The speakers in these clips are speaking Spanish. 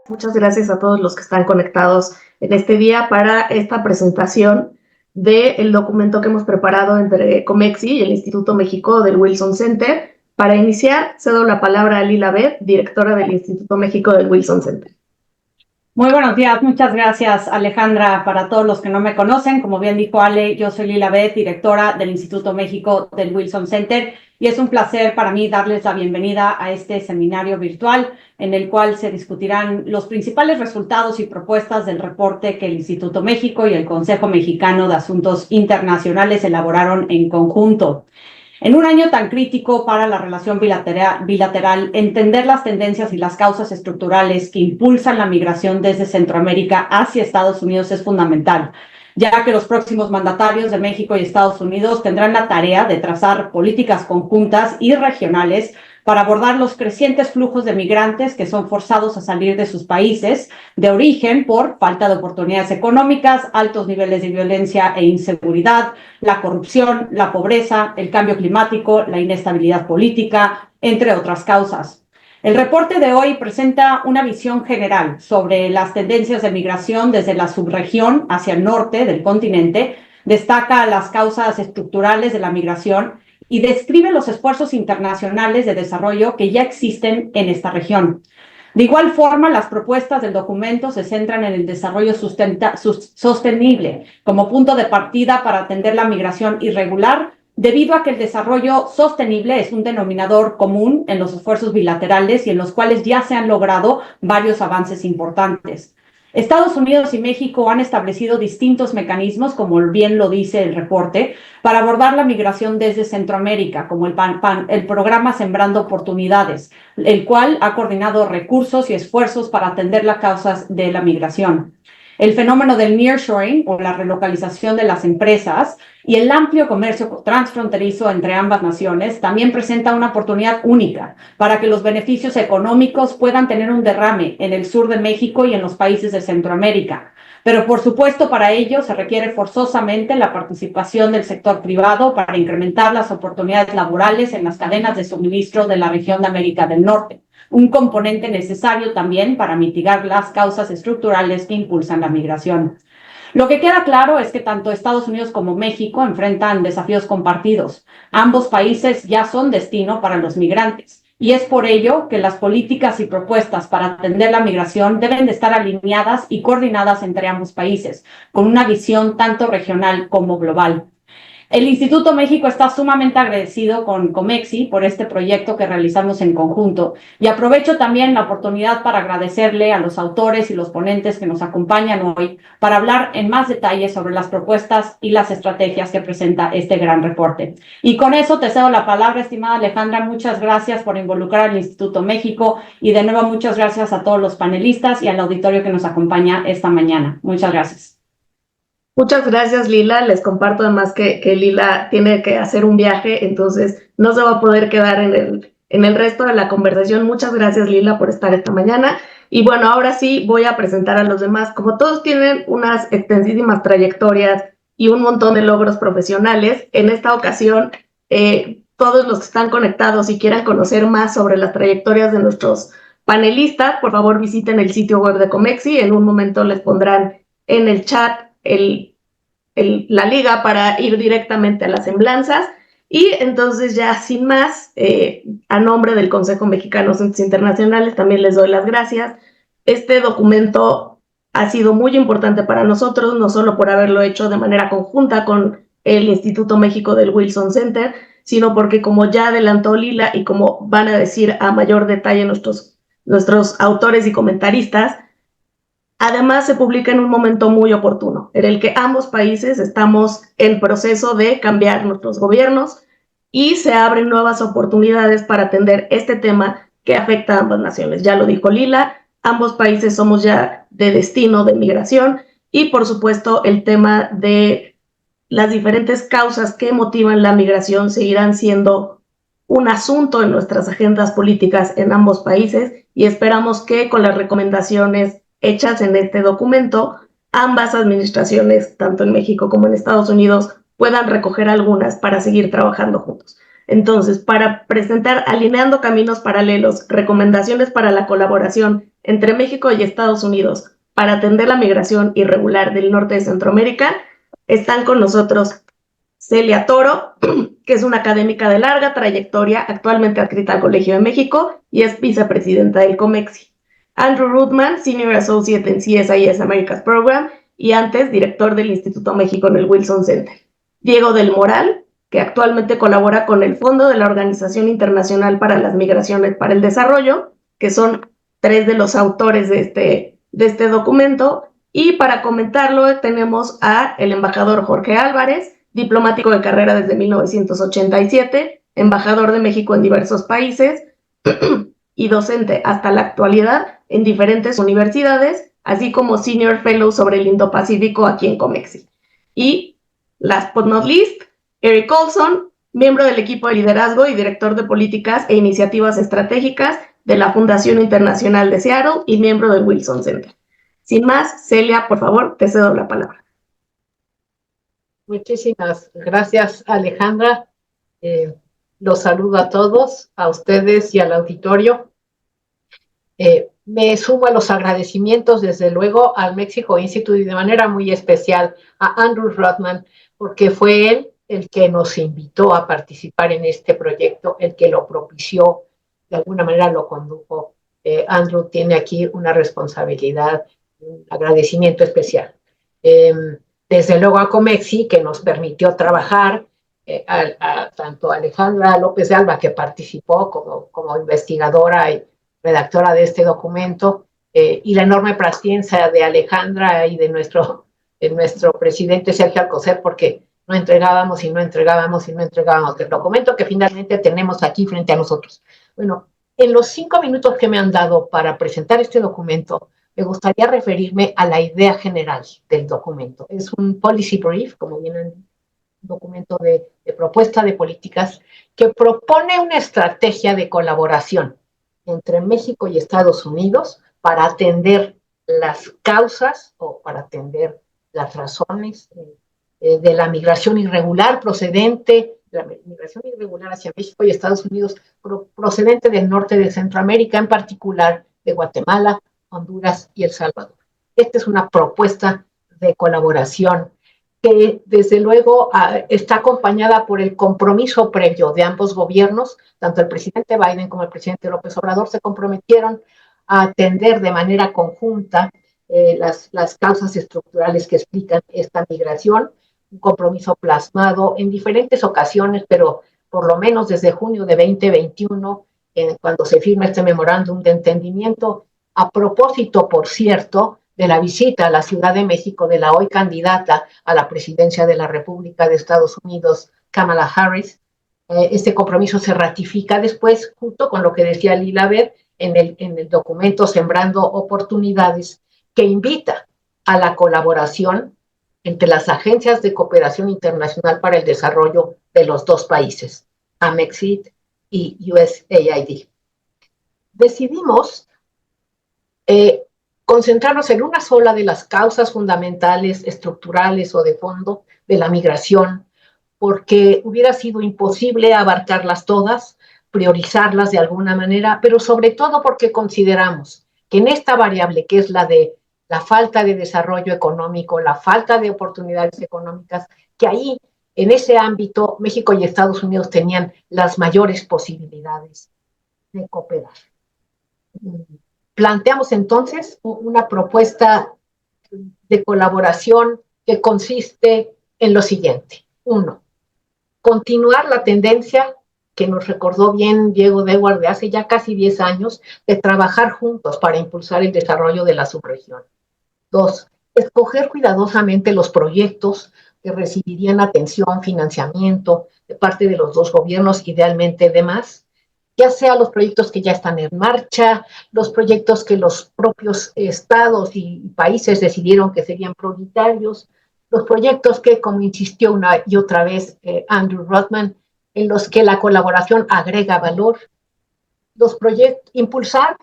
Muchas gracias a todos los que están conectados en este día para esta presentación del documento que hemos preparado entre Comexi y el Instituto México del Wilson Center. Para iniciar, cedo la palabra a Lila Beth, directora del Instituto México del Wilson Center. Muy buenos días, muchas gracias Alejandra. Para todos los que no me conocen, como bien dijo Ale, yo soy Lila Beth, directora del Instituto México del Wilson Center, y es un placer para mí darles la bienvenida a este seminario virtual en el cual se discutirán los principales resultados y propuestas del reporte que el Instituto México y el Consejo Mexicano de Asuntos Internacionales elaboraron en conjunto. En un año tan crítico para la relación bilateral, entender las tendencias y las causas estructurales que impulsan la migración desde Centroamérica hacia Estados Unidos es fundamental, ya que los próximos mandatarios de México y Estados Unidos tendrán la tarea de trazar políticas conjuntas y regionales para abordar los crecientes flujos de migrantes que son forzados a salir de sus países de origen por falta de oportunidades económicas, altos niveles de violencia e inseguridad, la corrupción, la pobreza, el cambio climático, la inestabilidad política, entre otras causas. El reporte de hoy presenta una visión general sobre las tendencias de migración desde la subregión hacia el norte del continente, destaca las causas estructurales de la migración y describe los esfuerzos internacionales de desarrollo que ya existen en esta región. De igual forma, las propuestas del documento se centran en el desarrollo sostenible como punto de partida para atender la migración irregular, debido a que el desarrollo sostenible es un denominador común en los esfuerzos bilaterales y en los cuales ya se han logrado varios avances importantes. Estados Unidos y México han establecido distintos mecanismos, como bien lo dice el reporte, para abordar la migración desde Centroamérica, como el programa Sembrando Oportunidades, el cual ha coordinado recursos y esfuerzos para atender las causas de la migración. El fenómeno del nearshoring, o la relocalización de las empresas, y el amplio comercio transfronterizo entre ambas naciones también presenta una oportunidad única para que los beneficios económicos puedan tener un derrame en el sur de México y en los países de Centroamérica. Pero por supuesto, para ello se requiere forzosamente la participación del sector privado para incrementar las oportunidades laborales en las cadenas de suministro de la región de América del Norte, un componente necesario también para mitigar las causas estructurales que impulsan la migración. Lo que queda claro es que tanto Estados Unidos como México enfrentan desafíos compartidos. Ambos países ya son destino para los migrantes, y es por ello que las políticas y propuestas para atender la migración deben de estar alineadas y coordinadas entre ambos países, con una visión tanto regional como global. El Instituto México está sumamente agradecido con Comexi por este proyecto que realizamos en conjunto, y aprovecho también la oportunidad para agradecerle a los autores y los ponentes que nos acompañan hoy para hablar en más detalle sobre las propuestas y las estrategias que presenta este gran reporte. Y con eso te cedo la palabra, estimada Alejandra. Muchas gracias por involucrar al Instituto México, y de nuevo muchas gracias a todos los panelistas y al auditorio que nos acompaña esta mañana. Muchas gracias. Muchas gracias, Lila. Les comparto además que Lila tiene que hacer un viaje, entonces no se va a poder quedar en el resto de la conversación. Muchas gracias, Lila, por estar esta mañana. Y bueno, ahora sí voy a presentar a los demás. Como todos tienen unas extensísimas trayectorias y un montón de logros profesionales, en esta ocasión, todos los que están conectados y quieran conocer más sobre las trayectorias de nuestros panelistas, por favor visiten el sitio web de Comexi. En un momento les pondrán en el chat la liga para ir directamente a las semblanzas. Y entonces ya sin más, a nombre del Consejo Mexicano de Asuntos Internacionales también les doy las gracias. Este documento ha sido muy importante para nosotros, no solo por haberlo hecho de manera conjunta con el Instituto México del Wilson Center, sino porque, como ya adelantó Lila y como van a decir a mayor detalle nuestros autores y comentaristas, además se publica en un momento muy oportuno, en el que ambos países estamos en proceso de cambiar nuestros gobiernos y se abren nuevas oportunidades para atender este tema que afecta a ambas naciones. Ya lo dijo Lila, ambos países somos ya de destino de migración, y por supuesto el tema de las diferentes causas que motivan la migración seguirán siendo un asunto en nuestras agendas políticas en ambos países, y esperamos que con las recomendaciones hechas en este documento, ambas administraciones, tanto en México como en Estados Unidos, puedan recoger algunas para seguir trabajando juntos. Entonces, para presentar Alineando Caminos Paralelos, recomendaciones para la colaboración entre México y Estados Unidos para atender la migración irregular del norte de Centroamérica, están con nosotros Celia Toro, que es una académica de larga trayectoria, actualmente adscrita al Colegio de México y es vicepresidenta del COMEXI. Andrew Ruthman, Senior Associate en CSIS Americas Program y antes director del Instituto México en el Wilson Center. Diego del Moral, que actualmente colabora con el Fondo de la Organización Internacional para las Migraciones para el Desarrollo, que son 3 de los autores de este documento. Y para comentarlo tenemos a el embajador Jorge Álvarez, diplomático de carrera desde 1987, embajador de México en diversos países y docente hasta la actualidad en diferentes universidades, así como Senior Fellow sobre el Indo-Pacífico aquí en COMEXI. Y, last but not least, Eric Olson, miembro del equipo de liderazgo y director de políticas e iniciativas estratégicas de la Fundación Internacional de Seattle y miembro del Wilson Center. Sin más, Celia, por favor, te cedo la palabra. Muchísimas gracias, Alejandra. Los saludo a todos, a ustedes y al auditorio. Me sumo a los agradecimientos, desde luego, al Mexico Institute y de manera muy especial a Andrew Ruthman, porque fue él el que nos invitó a participar en este proyecto, el que lo propició, de alguna manera lo condujo. Andrew tiene aquí una responsabilidad, un agradecimiento especial. Desde luego a COMEXI, que nos permitió trabajar, tanto a Alejandra López de Alba, que participó como investigadora y redactora de este documento, y la enorme paciencia de Alejandra y de nuestro presidente Sergio Alcocer, porque no entregábamos y no entregábamos y no entregábamos el documento que finalmente tenemos aquí frente a nosotros. Bueno, en los 5 minutos que me han dado para presentar este documento, me gustaría referirme a la idea general del documento. Es un policy brief, como viene en un documento de propuesta de políticas, que propone una estrategia de colaboración entre México y Estados Unidos para atender las causas o para atender las razones de la migración irregular procedente, la migración irregular hacia México y Estados Unidos procedente del norte de Centroamérica, en particular de Guatemala, Honduras y El Salvador. Esta es una propuesta de colaboración que desde luego está acompañada por el compromiso previo de ambos gobiernos. Tanto el presidente Biden como el presidente López Obrador se comprometieron a atender de manera conjunta las causas estructurales que explican esta migración, un compromiso plasmado en diferentes ocasiones, pero por lo menos desde junio de 2021, cuando se firma este memorándum de entendimiento, a propósito, por cierto, de la visita a la Ciudad de México de la hoy candidata a la presidencia de la República de Estados Unidos, Kamala Harris. Este compromiso se ratifica después, junto con lo que decía Lila Beth, en el documento Sembrando Oportunidades, que invita a la colaboración entre las agencias de cooperación internacional para el desarrollo de los dos países, AMEXID y USAID. Decidimos concentrarnos en una sola de las causas fundamentales, estructurales o de fondo de la migración, porque hubiera sido imposible abarcarlas todas, priorizarlas de alguna manera, pero sobre todo porque consideramos que en esta variable, que es la de la falta de desarrollo económico, la falta de oportunidades económicas, que ahí, en ese ámbito, México y Estados Unidos tenían las mayores posibilidades de cooperar. Planteamos entonces una propuesta de colaboración que consiste en lo siguiente. 1. Continuar la tendencia que nos recordó bien Diego Dewar de hace ya casi 10 años, de trabajar juntos para impulsar el desarrollo de la subregión. 2. Escoger cuidadosamente los proyectos que recibirían atención, financiamiento de parte de los dos gobiernos, idealmente de más, ya sea los proyectos que ya están en marcha, los proyectos que los propios estados y países decidieron que serían prioritarios, los proyectos que, como insistió una y otra vez Andrew Ruthman, en los que la colaboración agrega valor, los proyectos, impulsar,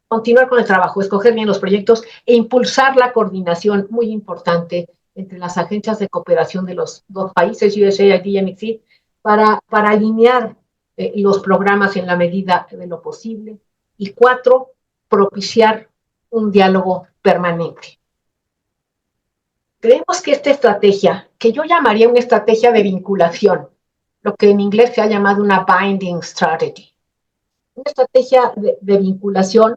continuar con el trabajo, escoger bien los proyectos e impulsar la coordinación muy importante entre las agencias de cooperación de los dos países, USAID y AMEXID, para alinear los programas en la medida de lo posible. Y 4, propiciar un diálogo permanente. Creemos que esta estrategia, que yo llamaría una estrategia de vinculación, lo que en inglés se ha llamado una binding strategy, una estrategia de vinculación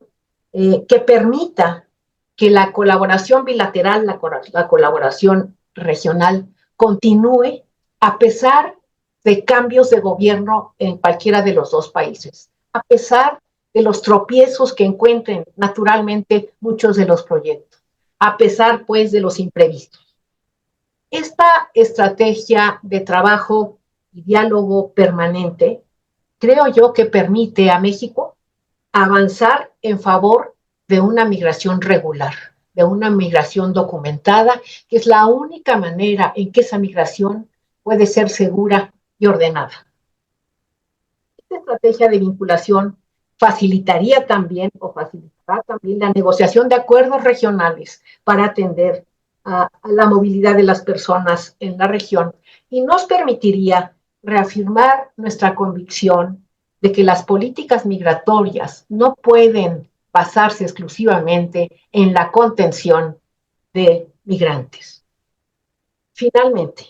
que permita que la colaboración bilateral, la colaboración regional continúe a pesar de cambios de gobierno en cualquiera de los dos países, a pesar de los tropiezos que encuentren naturalmente muchos de los proyectos, a pesar pues de los imprevistos. Esta estrategia de trabajo y diálogo permanente, creo yo que permite a México avanzar en favor de una migración regular, de una migración documentada, que es la única manera en que esa migración puede ser segura y ordenada. Esta estrategia de vinculación facilitaría también o facilitará también la negociación de acuerdos regionales para atender a la movilidad de las personas en la región y nos permitiría reafirmar nuestra convicción de que las políticas migratorias no pueden basarse exclusivamente en la contención de migrantes. Finalmente,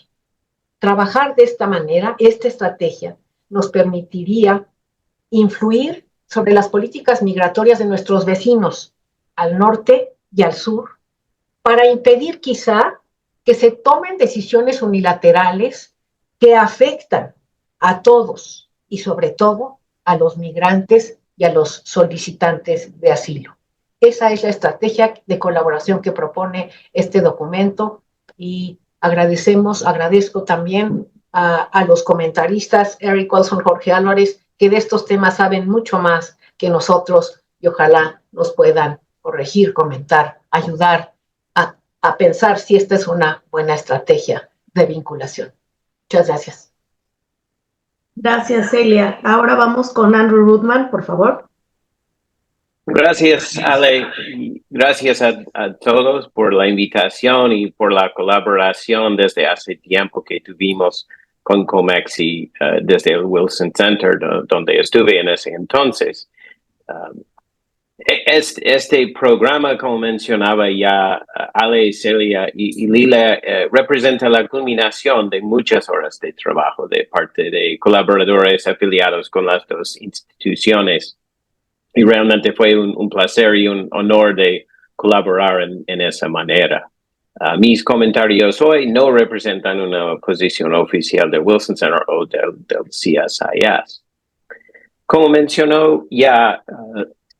trabajar de esta manera, esta estrategia, nos permitiría influir sobre las políticas migratorias de nuestros vecinos al norte y al sur, para impedir quizá que se tomen decisiones unilaterales que afectan a todos y sobre todo a los migrantes y a los solicitantes de asilo. Esa es la estrategia de colaboración que propone este documento y agradezco también a los comentaristas Eric Olson, Jorge Álvarez, que de estos temas saben mucho más que nosotros y ojalá nos puedan corregir, comentar, ayudar a pensar si esta es una buena estrategia de vinculación. Muchas gracias. Gracias, Celia. Ahora vamos con Andrew Rudman, por favor. Gracias, Ale. Gracias a todos por la invitación y por la colaboración desde hace tiempo que tuvimos con COMEXI desde el Wilson Center, donde estuve en ese entonces. Este programa, como mencionaba ya Ale, Celia y Lila, representa la culminación de muchas horas de trabajo de parte de colaboradores afiliados con las dos instituciones. Y realmente fue un placer y un honor de colaborar en esa manera. Mis comentarios hoy no representan una posición oficial del Wilson Center o del CSIS. Como mencionó ya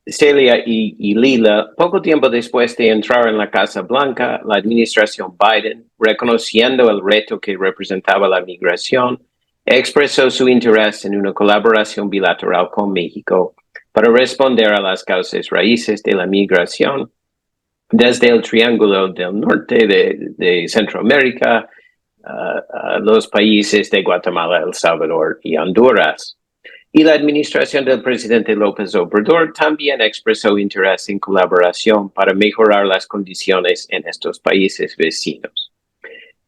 Celia y Lila, poco tiempo después de entrar en la Casa Blanca, la administración Biden, reconociendo el reto que representaba la migración, expresó su interés en una colaboración bilateral con México para responder a las causas raíces de la migración desde el Triángulo del Norte de Centroamérica a los países de Guatemala, El Salvador y Honduras. Y la administración del presidente López Obrador también expresó interés en colaboración para mejorar las condiciones en estos países vecinos.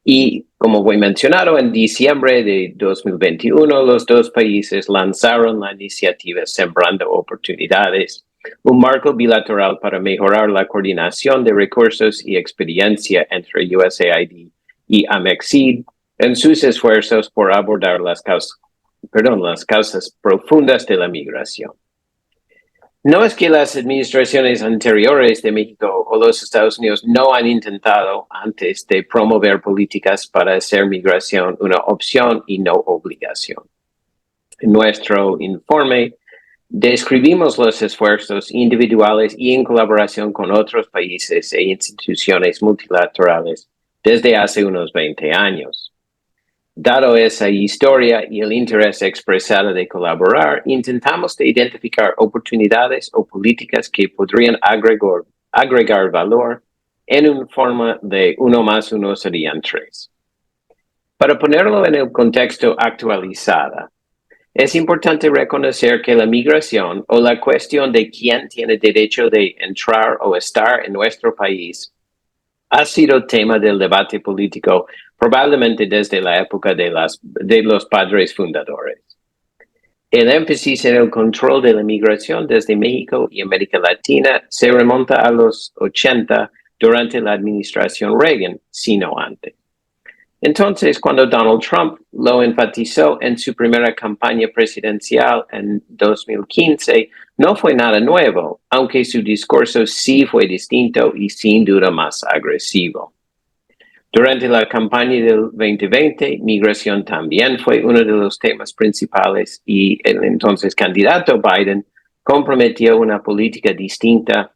Y como fue mencionado, en diciembre de 2021, los dos países lanzaron la iniciativa Sembrando Oportunidades, un marco bilateral para mejorar la coordinación de recursos y experiencia entre USAID y AMEXID en sus esfuerzos por abordar las causas profundas de la migración. No es que las administraciones anteriores de México o los Estados Unidos no han intentado antes de promover políticas para hacer migración una opción y no obligación. En nuestro informe describimos los esfuerzos individuales y en colaboración con otros países e instituciones multilaterales desde hace unos 20 años. Dado esa historia y el interés expresado de colaborar, intentamos de identificar oportunidades o políticas que podrían agregar valor en una forma de 1 más 1 serían 3. Para ponerlo en el contexto actualizado, es importante reconocer que la migración o la cuestión de quién tiene derecho de entrar o estar en nuestro país ha sido tema del debate político probablemente desde la época de los padres fundadores. El énfasis en el control de la migración desde México y América Latina se remonta a los 80 durante la administración Reagan, sino antes. Entonces, cuando Donald Trump lo enfatizó en su primera campaña presidencial en 2015, no fue nada nuevo, aunque su discurso sí fue distinto y sin duda más agresivo. Durante la campaña del 2020, migración también fue uno de los temas principales y el entonces candidato Biden comprometió una política distinta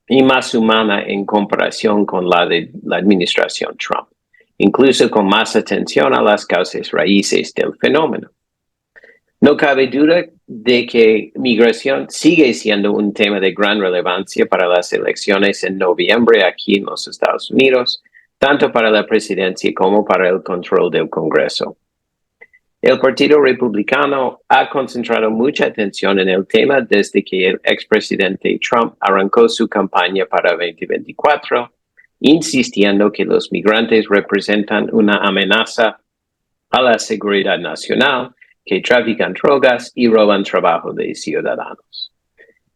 y más humana en comparación con la de la administración Trump, incluso con más atención a las causas raíces del fenómeno. No cabe duda de que migración sigue siendo un tema de gran relevancia para las elecciones en noviembre aquí en los Estados Unidos, tanto para la presidencia como para el control del Congreso. El Partido Republicano ha concentrado mucha atención en el tema desde que el expresidente Trump arrancó su campaña para 2024, insistiendo que los migrantes representan una amenaza a la seguridad nacional, que trafican drogas y roban trabajo de ciudadanos.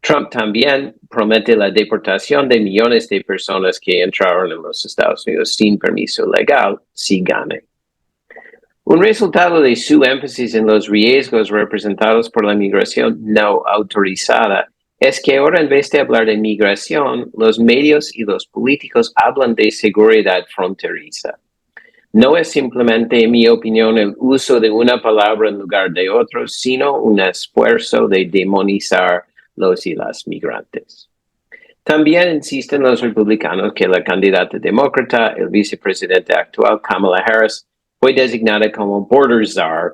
Trump también promete la deportación de millones de personas que entraron en los Estados Unidos sin permiso legal si gane. Un resultado de su énfasis en los riesgos representados por la migración no autorizada es que ahora, en vez de hablar de migración, los medios y los políticos hablan de seguridad fronteriza. No es simplemente, en mi opinión, el uso de una palabra en lugar de otra, sino un esfuerzo de demonizar los y las migrantes. También insisten los republicanos que la candidata demócrata, el vicepresidente actual, Kamala Harris, fue designada como border czar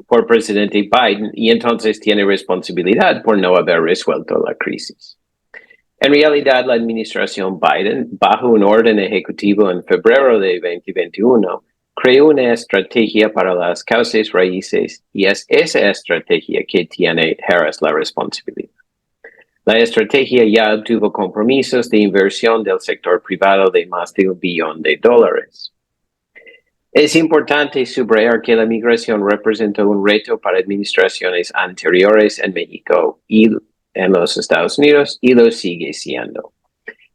por presidente Biden y entonces tiene responsabilidad por no haber resuelto la crisis. En realidad, la administración Biden, bajo un orden ejecutivo en febrero de 2021, creó una estrategia para las causas raíces y es esa estrategia que tiene Harris la responsabilidad. La estrategia ya obtuvo compromisos de inversión del sector privado de más de $1 billón. Es importante subrayar que la migración representó un reto para administraciones anteriores en México y en los Estados Unidos y lo sigue siendo.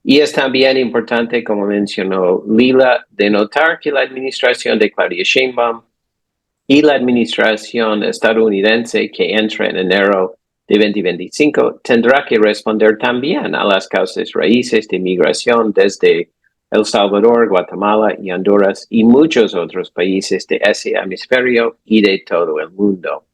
Y es también importante, como mencionó Lila, de notar que la administración de Claudia Sheinbaum y la administración estadounidense que entra en enero de 2025 tendrá que responder también a las causas raíces de migración desde El Salvador, Guatemala y Honduras y muchos otros países de ese hemisferio y de todo el mundo.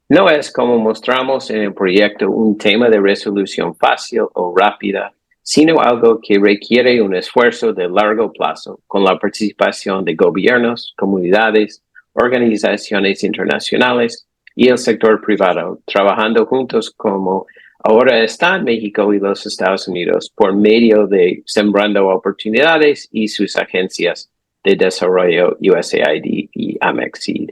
No es, como mostramos en el proyecto, un tema de resolución fácil o rápida, sino algo que requiere un esfuerzo de largo plazo con la participación de gobiernos, comunidades, organizaciones internacionales y el sector privado, trabajando juntos como ahora están México y los Estados Unidos por medio de Sembrando Oportunidades y sus agencias de desarrollo USAID y AMEXID.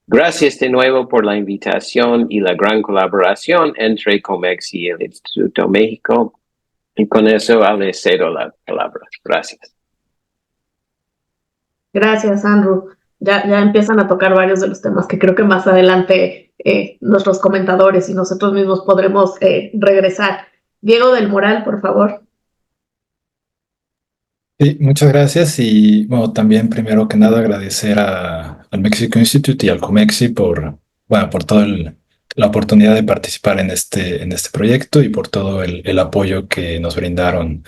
Gracias de nuevo por la invitación y la gran colaboración entre COMEX y el Instituto México. Y con eso les cedo la palabra. Gracias. Gracias, Andrew. Ya empiezan a tocar varios de los temas que creo que más adelante nuestros comentadores y nosotros mismos podremos regresar. Diego del Moral, por favor. Sí, muchas gracias y bueno, también primero que nada agradecer al Mexico Institute y al COMEXI por toda la oportunidad de participar en este proyecto y por todo el apoyo que nos brindaron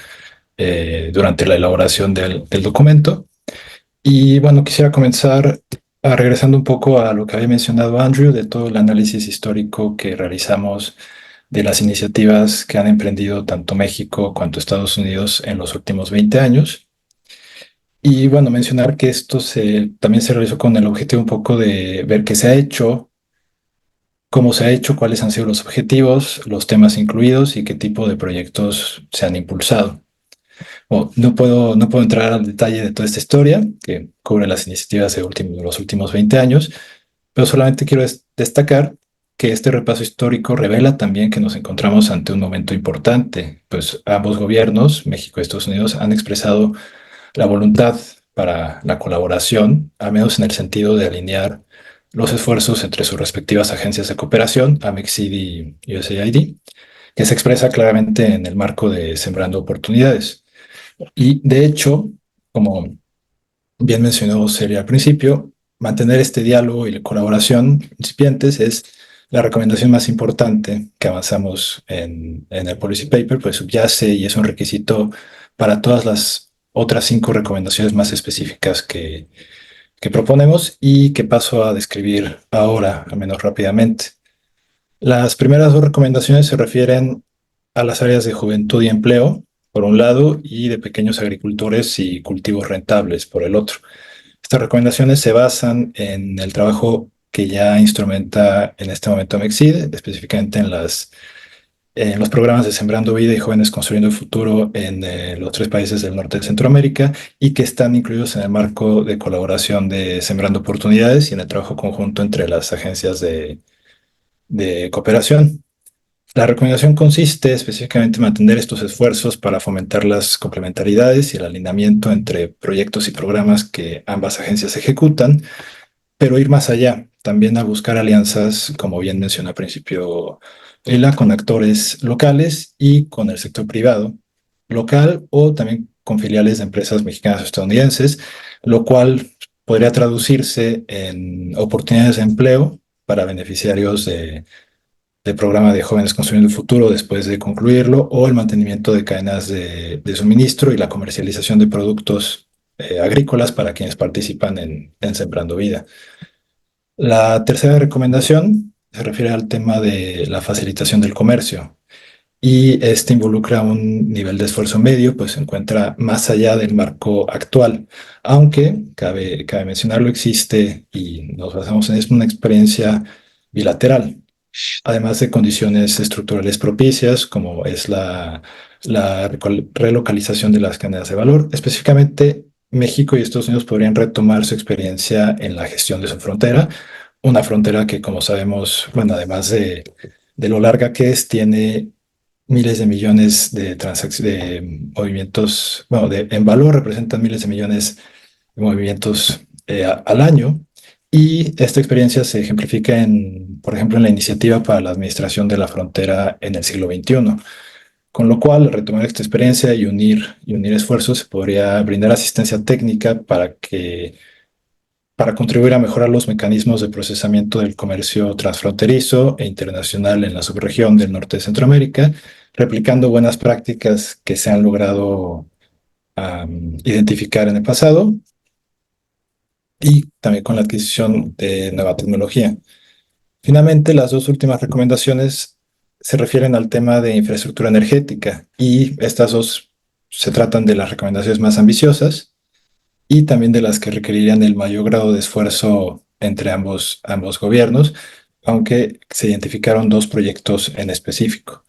durante la elaboración del documento. Y bueno, quisiera comenzar regresando un poco a lo que había mencionado Andrew, de todo el análisis histórico que realizamos de las iniciativas que han emprendido tanto México cuanto Estados Unidos en los últimos 20 años. Y bueno, mencionar que esto también se realizó con el objetivo un poco de ver qué se ha hecho, cómo se ha hecho, cuáles han sido los objetivos, los temas incluidos y qué tipo de proyectos se han impulsado. No puedo entrar al detalle de toda esta historia que cubre las iniciativas de los últimos 20 años, pero solamente quiero destacar que este repaso histórico revela también que nos encontramos ante un momento importante, pues ambos gobiernos, México y Estados Unidos, han expresado la voluntad para la colaboración, al menos en el sentido de alinear los esfuerzos entre sus respectivas agencias de cooperación, AMEXID y USAID, que se expresa claramente en el marco de Sembrando Oportunidades. Y de hecho, como bien mencionó Celia al principio, mantener este diálogo y la colaboración incipientes es la recomendación más importante que avanzamos en el policy paper, pues subyace y es un requisito para todas las otras 5 recomendaciones más específicas que proponemos y que paso a describir ahora, al menos rápidamente. Las primeras 2 recomendaciones se refieren a las áreas de juventud y empleo, por un lado, y de pequeños agricultores y cultivos rentables, por el otro. Estas recomendaciones se basan en el trabajo que ya instrumenta en este momento MEXID, específicamente en los programas de Sembrando Vida y Jóvenes Construyendo el Futuro en los 3 países del norte de Centroamérica y que están incluidos en el marco de colaboración de Sembrando Oportunidades y en el trabajo conjunto entre las agencias de cooperación. La recomendación consiste específicamente en mantener estos esfuerzos para fomentar las complementariedades y el alineamiento entre proyectos y programas que ambas agencias ejecutan, pero ir más allá, también a buscar alianzas, como bien mencionó al principio Ela, con actores locales y con el sector privado local o también con filiales de empresas mexicanas o estadounidenses, lo cual podría traducirse en oportunidades de empleo para beneficiarios del programa de Jóvenes Construyendo el Futuro después de concluirlo, o el mantenimiento de cadenas de suministro y la comercialización de productos agrícolas para quienes participan en Sembrando Vida. La tercera recomendación se refiere al tema de la facilitación del comercio y este involucra un nivel de esfuerzo medio, pues se encuentra más allá del marco actual, aunque cabe mencionarlo, existe y nos basamos en esto una experiencia bilateral, además de condiciones estructurales propicias, como es la relocalización de las cadenas de valor. Específicamente, México y Estados Unidos podrían retomar su experiencia en la gestión de su frontera, una frontera que, como sabemos, bueno, además de lo larga que es, tiene miles de millones de movimientos, bueno, en valor representan miles de millones de movimientos al año. Y esta experiencia se ejemplifica por ejemplo, en la iniciativa para la administración de la frontera en el siglo XXI. Con lo cual, retomar esta experiencia y unir esfuerzos se podría brindar asistencia técnica para contribuir a mejorar los mecanismos de procesamiento del comercio transfronterizo e internacional en la subregión del norte de Centroamérica, replicando buenas prácticas que se han logrado identificar en el pasado y también con la adquisición de nueva tecnología. Finalmente, las 2 últimas recomendaciones se refieren al tema de infraestructura energética y estas 2 se tratan de las recomendaciones más ambiciosas y también de las que requerirían el mayor grado de esfuerzo entre ambos gobiernos, aunque se identificaron 2 proyectos en específico.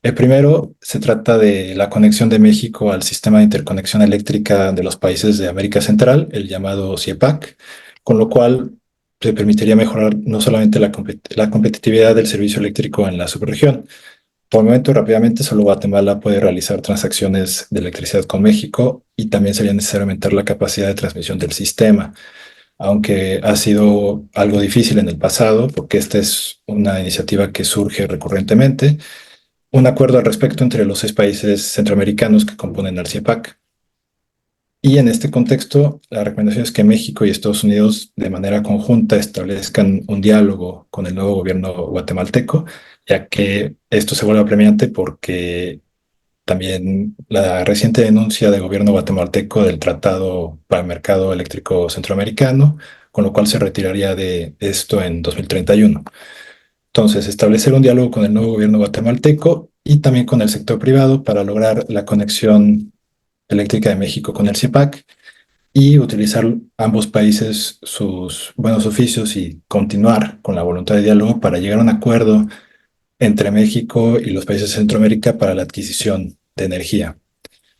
El primero se trata de la conexión de México al sistema de interconexión eléctrica de los países de América Central, el llamado CIEPAC, con lo cual se permitiría mejorar no solamente la competitividad del servicio eléctrico en la subregión. Por el momento, rápidamente, solo Guatemala puede realizar transacciones de electricidad con México y también sería necesario aumentar la capacidad de transmisión del sistema, aunque ha sido algo difícil en el pasado, porque esta es una iniciativa que surge recurrentemente. Un acuerdo al respecto entre los 6 países centroamericanos que componen el CIEPAC. Y en este contexto, la recomendación es que México y Estados Unidos de manera conjunta establezcan un diálogo con el nuevo gobierno guatemalteco, ya que esto se vuelve apremiante porque también la reciente denuncia del gobierno guatemalteco del Tratado para el Mercado Eléctrico Centroamericano, con lo cual se retiraría de esto en 2031. Entonces, establecer un diálogo con el nuevo gobierno guatemalteco y también con el sector privado para lograr la conexión eléctrica de México con el CIEPAC y utilizar ambos países sus buenos oficios y continuar con la voluntad de diálogo para llegar a un acuerdo entre México y los países de Centroamérica para la adquisición de energía.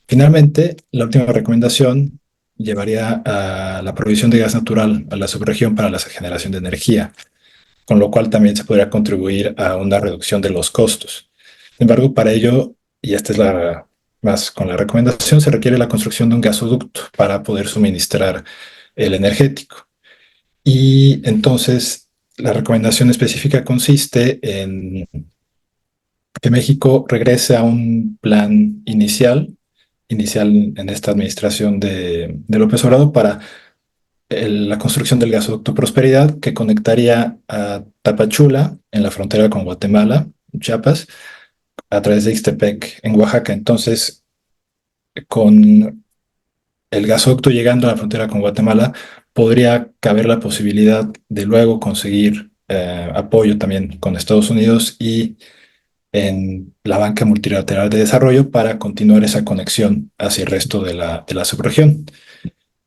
Finalmente, la última recomendación llevaría a la provisión de gas natural a la subregión para la generación de energía, con lo cual también se podría contribuir a una reducción de los costos. Sin embargo, para ello, y esta es más con la recomendación, se requiere la construcción de un gasoducto para poder suministrar el energético. Y entonces la recomendación específica consiste en que México regrese a un plan inicial en esta administración de López Obrador para la construcción del gasoducto Prosperidad que conectaría a Tapachula en la frontera con Guatemala, Chiapas, a través de Ixtepec en Oaxaca. Entonces, con el gasoducto llegando a la frontera con Guatemala, podría caber la posibilidad de luego conseguir apoyo también con Estados Unidos y en la banca multilateral de desarrollo para continuar esa conexión hacia el resto de la subregión.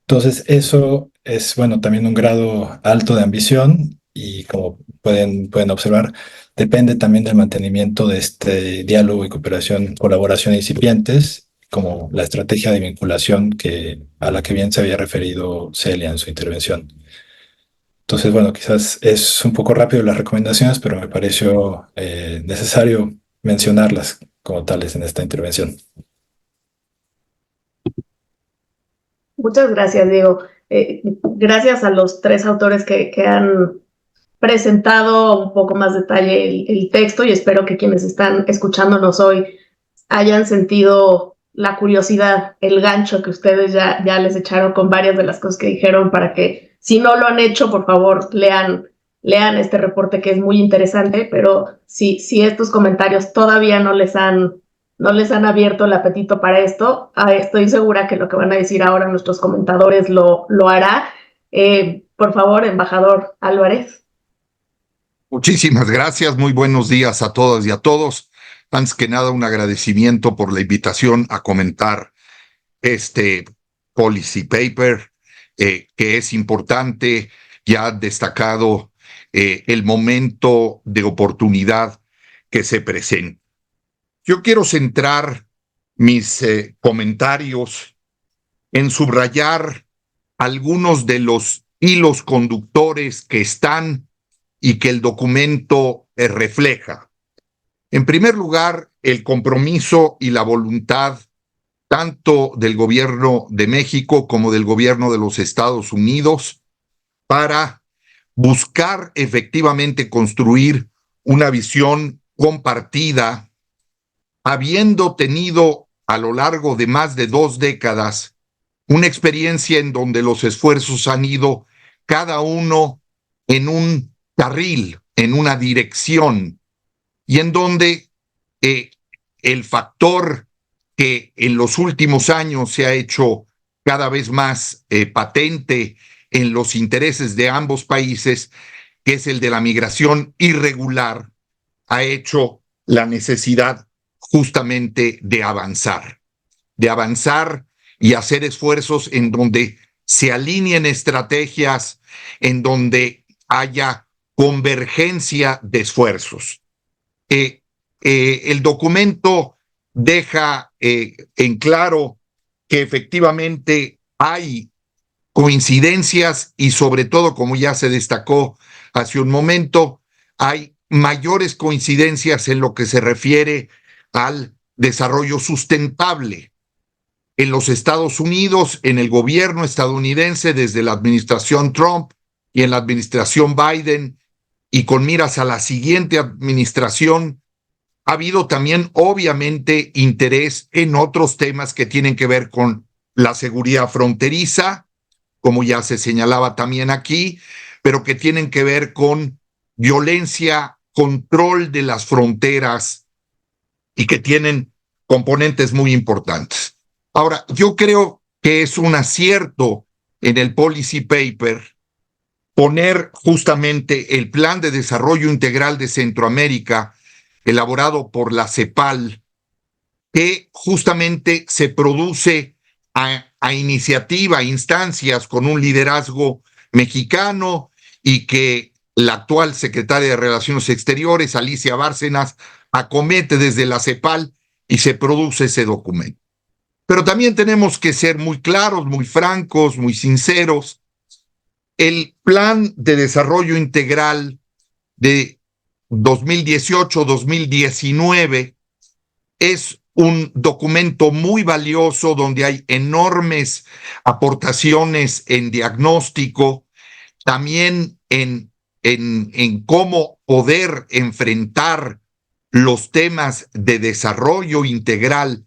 Entonces, eso es, bueno, también un grado alto de ambición y como pueden observar, depende también del mantenimiento de este diálogo y cooperación, colaboración incipientes, como la estrategia de vinculación a la que bien se había referido Celia en su intervención. Entonces, bueno, quizás es un poco rápido las recomendaciones, pero me pareció necesario mencionarlas como tales en esta intervención. Muchas gracias, Diego. Gracias a los tres autores que han presentado un poco más detalle el texto y espero que quienes están escuchándonos hoy hayan sentido la curiosidad, el gancho que ustedes ya les echaron con varias de las cosas que dijeron para que, si no lo han hecho, por favor, lean este reporte que es muy interesante, pero si estos comentarios todavía no les han abierto el apetito para esto, estoy segura que lo que van a decir ahora nuestros comentadores lo hará. Por favor, embajador Álvarez. Muchísimas gracias, muy buenos días a todas y a todos. Antes que nada, un agradecimiento por la invitación a comentar este policy paper, que es importante. Ya ha destacado el momento de oportunidad que se presenta. Yo quiero centrar mis comentarios en subrayar algunos de los hilos conductores que están y que el documento refleja. En primer lugar, el compromiso y la voluntad tanto del gobierno de México como del gobierno de los Estados Unidos para buscar efectivamente construir una visión compartida, habiendo tenido a lo largo de más de 2 décadas una experiencia en donde los esfuerzos han ido cada uno en un carril, en una dirección, y en donde el factor que en los últimos años se ha hecho cada vez más patente en los intereses de ambos países, que es el de la migración irregular, ha hecho la necesidad justamente de avanzar y hacer esfuerzos en donde se alineen estrategias, en donde haya convergencia de esfuerzos. El documento deja en claro que efectivamente hay coincidencias y sobre todo, como ya se destacó hace un momento, hay mayores coincidencias en lo que se refiere al desarrollo sustentable. En los Estados Unidos, en el gobierno estadounidense, desde la administración Trump y en la administración Biden, y con miras a la siguiente administración, ha habido también, obviamente, interés en otros temas que tienen que ver con la seguridad fronteriza, como ya se señalaba también aquí, pero que tienen que ver con violencia, control de las fronteras y que tienen componentes muy importantes. Ahora, yo creo que es un acierto en el policy paper poner justamente el Plan de Desarrollo Integral de Centroamérica, elaborado por la CEPAL, que justamente se produce a iniciativa, a instancias con un liderazgo mexicano y que la actual secretaria de Relaciones Exteriores, Alicia Bárcenas, acomete desde la CEPAL y se produce ese documento. Pero también tenemos que ser muy claros, muy francos, muy sinceros. El Plan de Desarrollo Integral de 2018-2019 es un documento muy valioso donde hay enormes aportaciones en diagnóstico, también en cómo poder enfrentar los temas de desarrollo integral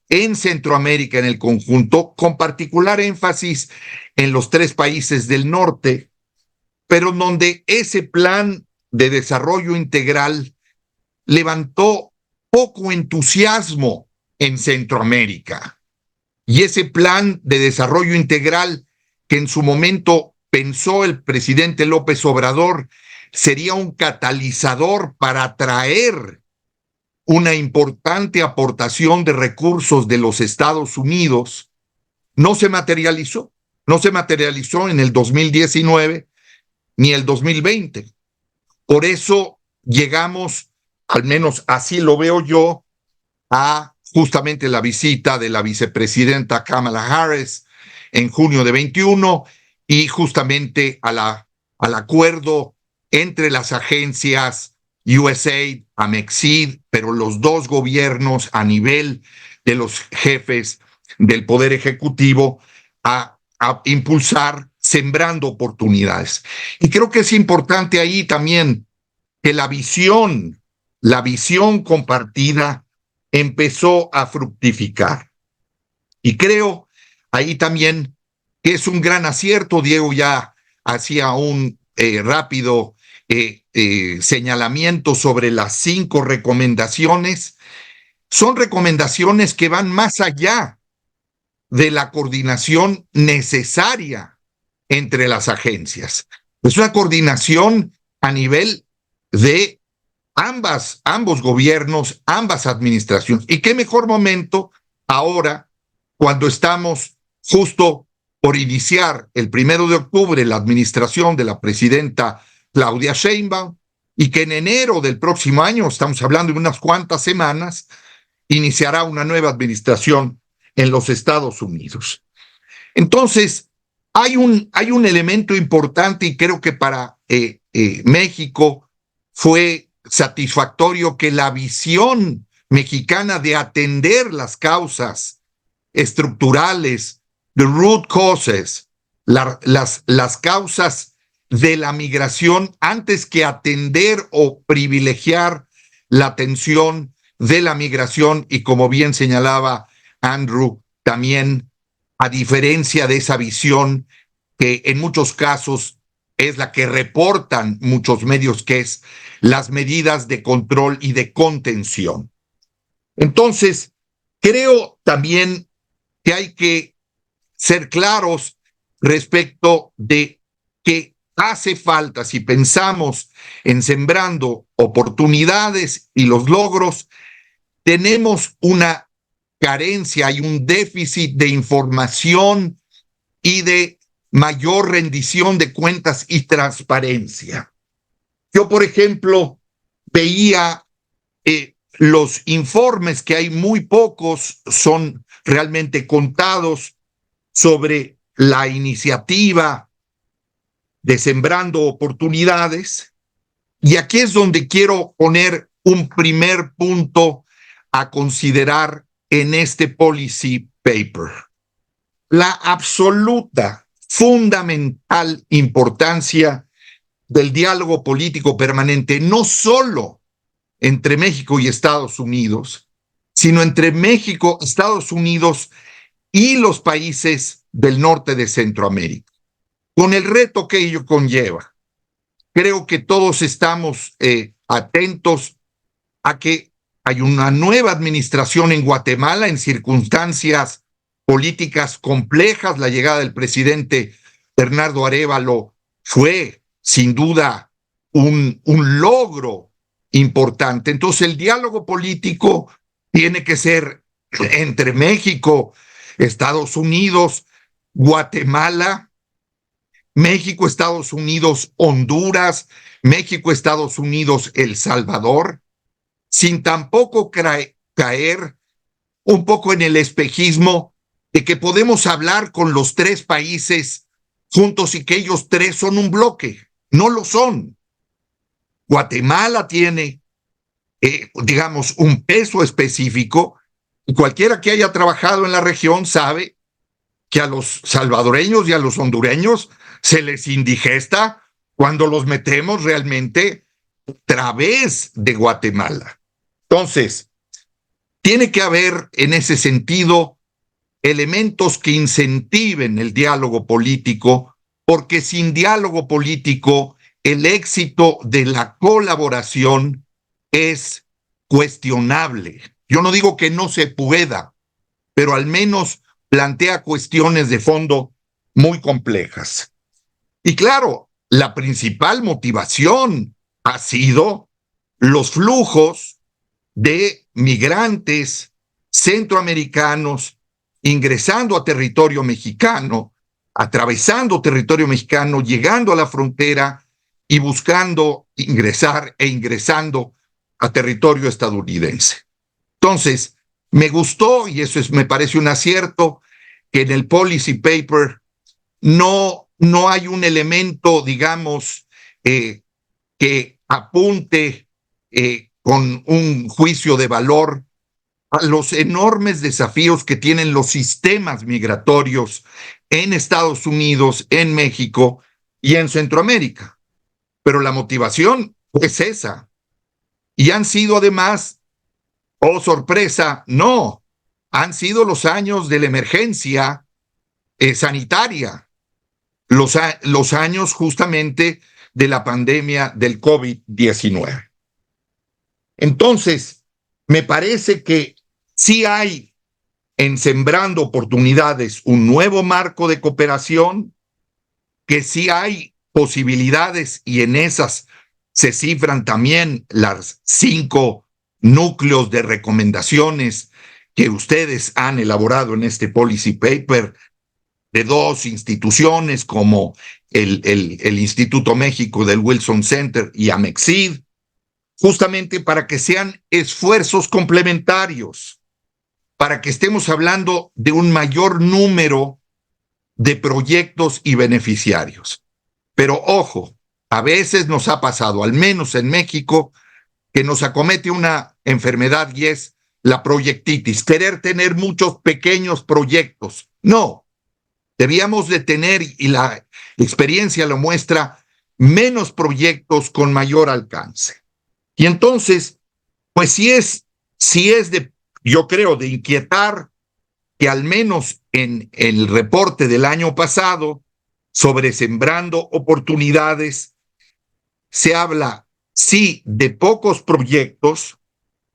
en Centroamérica en el conjunto, con particular énfasis en los 3 países del norte, pero donde ese plan de desarrollo integral levantó poco entusiasmo en Centroamérica. Y ese plan de desarrollo integral que en su momento pensó el presidente López Obrador sería un catalizador para atraer una importante aportación de recursos de los Estados Unidos, no se materializó. No se materializó en el 2019 ni el 2020. Por eso llegamos, al menos así lo veo yo, a justamente la visita de la vicepresidenta Kamala Harris en junio de 21 y justamente al acuerdo entre las agencias USAID, Amexid, pero los 2 gobiernos a nivel de los jefes del Poder Ejecutivo a impulsar sembrando oportunidades. Y creo que es importante ahí también que la visión compartida empezó a fructificar. Y creo ahí también que es un gran acierto. Diego ya hacía un rápido señalamiento sobre las 5 recomendaciones. Son recomendaciones que van más allá de la coordinación necesaria entre las agencias. Es una coordinación a nivel de ambos gobiernos, ambas administraciones. Y qué mejor momento ahora, cuando estamos justo por iniciar el 1 de octubre la administración de la presidenta Claudia Sheinbaum, y que en enero del próximo año, estamos hablando de unas cuantas semanas, iniciará una nueva administración en los Estados Unidos. Entonces, hay un elemento importante y creo que para México fue satisfactorio que la visión mexicana de atender las causas estructurales, the root causes, las causas de la migración, antes que atender o privilegiar la atención de la migración, y como bien señalaba Andrew, también a diferencia de esa visión que en muchos casos es la que reportan muchos medios, que es las medidas de control y de contención. Entonces, creo también que hay que ser claros respecto de que hace falta, si pensamos en sembrando oportunidades y los logros, tenemos una carencia y un déficit de información y de mayor rendición de cuentas y transparencia. Yo, por ejemplo, veía los informes, que hay muy pocos, son realmente contados, sobre la iniciativa de Sembrando Oportunidades. Y aquí es donde quiero poner un primer punto a considerar en este policy paper. La absoluta, fundamental importancia del diálogo político permanente, no solo entre México y Estados Unidos, sino entre México, Estados Unidos y los países del norte de Centroamérica, con el reto que ello conlleva. Creo que todos estamos atentos a que hay una nueva administración en Guatemala en circunstancias políticas complejas. La llegada del presidente Bernardo Arévalo fue, sin duda, un logro importante. Entonces, el diálogo político tiene que ser entre México, Estados Unidos, Guatemala, México, Estados Unidos, Honduras, México, Estados Unidos, El Salvador, sin tampoco caer un poco en el espejismo de que podemos hablar con los 3 países juntos y que ellos 3 son un bloque. No lo son. Guatemala tiene, digamos, un peso específico, y cualquiera que haya trabajado en la región sabe que a los salvadoreños y a los hondureños se les indigesta cuando los metemos realmente a través de Guatemala. Entonces, tiene que haber en ese sentido elementos que incentiven el diálogo político, porque sin diálogo político el éxito de la colaboración es cuestionable. Yo no digo que no se pueda, pero al menos plantea cuestiones de fondo muy complejas. Y claro, la principal motivación ha sido los flujos de migrantes centroamericanos ingresando a territorio mexicano, atravesando territorio mexicano, llegando a la frontera y buscando ingresar e ingresando a territorio estadounidense. Entonces, me gustó, y eso me parece un acierto, que en el policy paper no hay un elemento, digamos, que apunte con un juicio de valor a los enormes desafíos que tienen los sistemas migratorios en Estados Unidos, en México y en Centroamérica. Pero la motivación es esa. Y han sido además, oh sorpresa, no, han sido los años de la emergencia sanitaria, los años justamente de la pandemia del COVID-19. Entonces, me parece que sí hay en Sembrando Oportunidades un nuevo marco de cooperación, que sí hay posibilidades y en esas se cifran también las 5 núcleos de recomendaciones que ustedes han elaborado en este policy paper de 2 instituciones como el Instituto México del Wilson Center y Amexid, justamente para que sean esfuerzos complementarios, para que estemos hablando de un mayor número de proyectos y beneficiarios. Pero ojo, a veces nos ha pasado, al menos en México, que nos acomete una enfermedad y es la proyectitis, querer tener muchos pequeños proyectos. No, debíamos de tener, y la experiencia lo muestra, menos proyectos con mayor alcance. Y entonces, pues sí es de, yo creo, de inquietar que al menos en el reporte del año pasado sobre Sembrando Oportunidades se habla, sí, de pocos proyectos,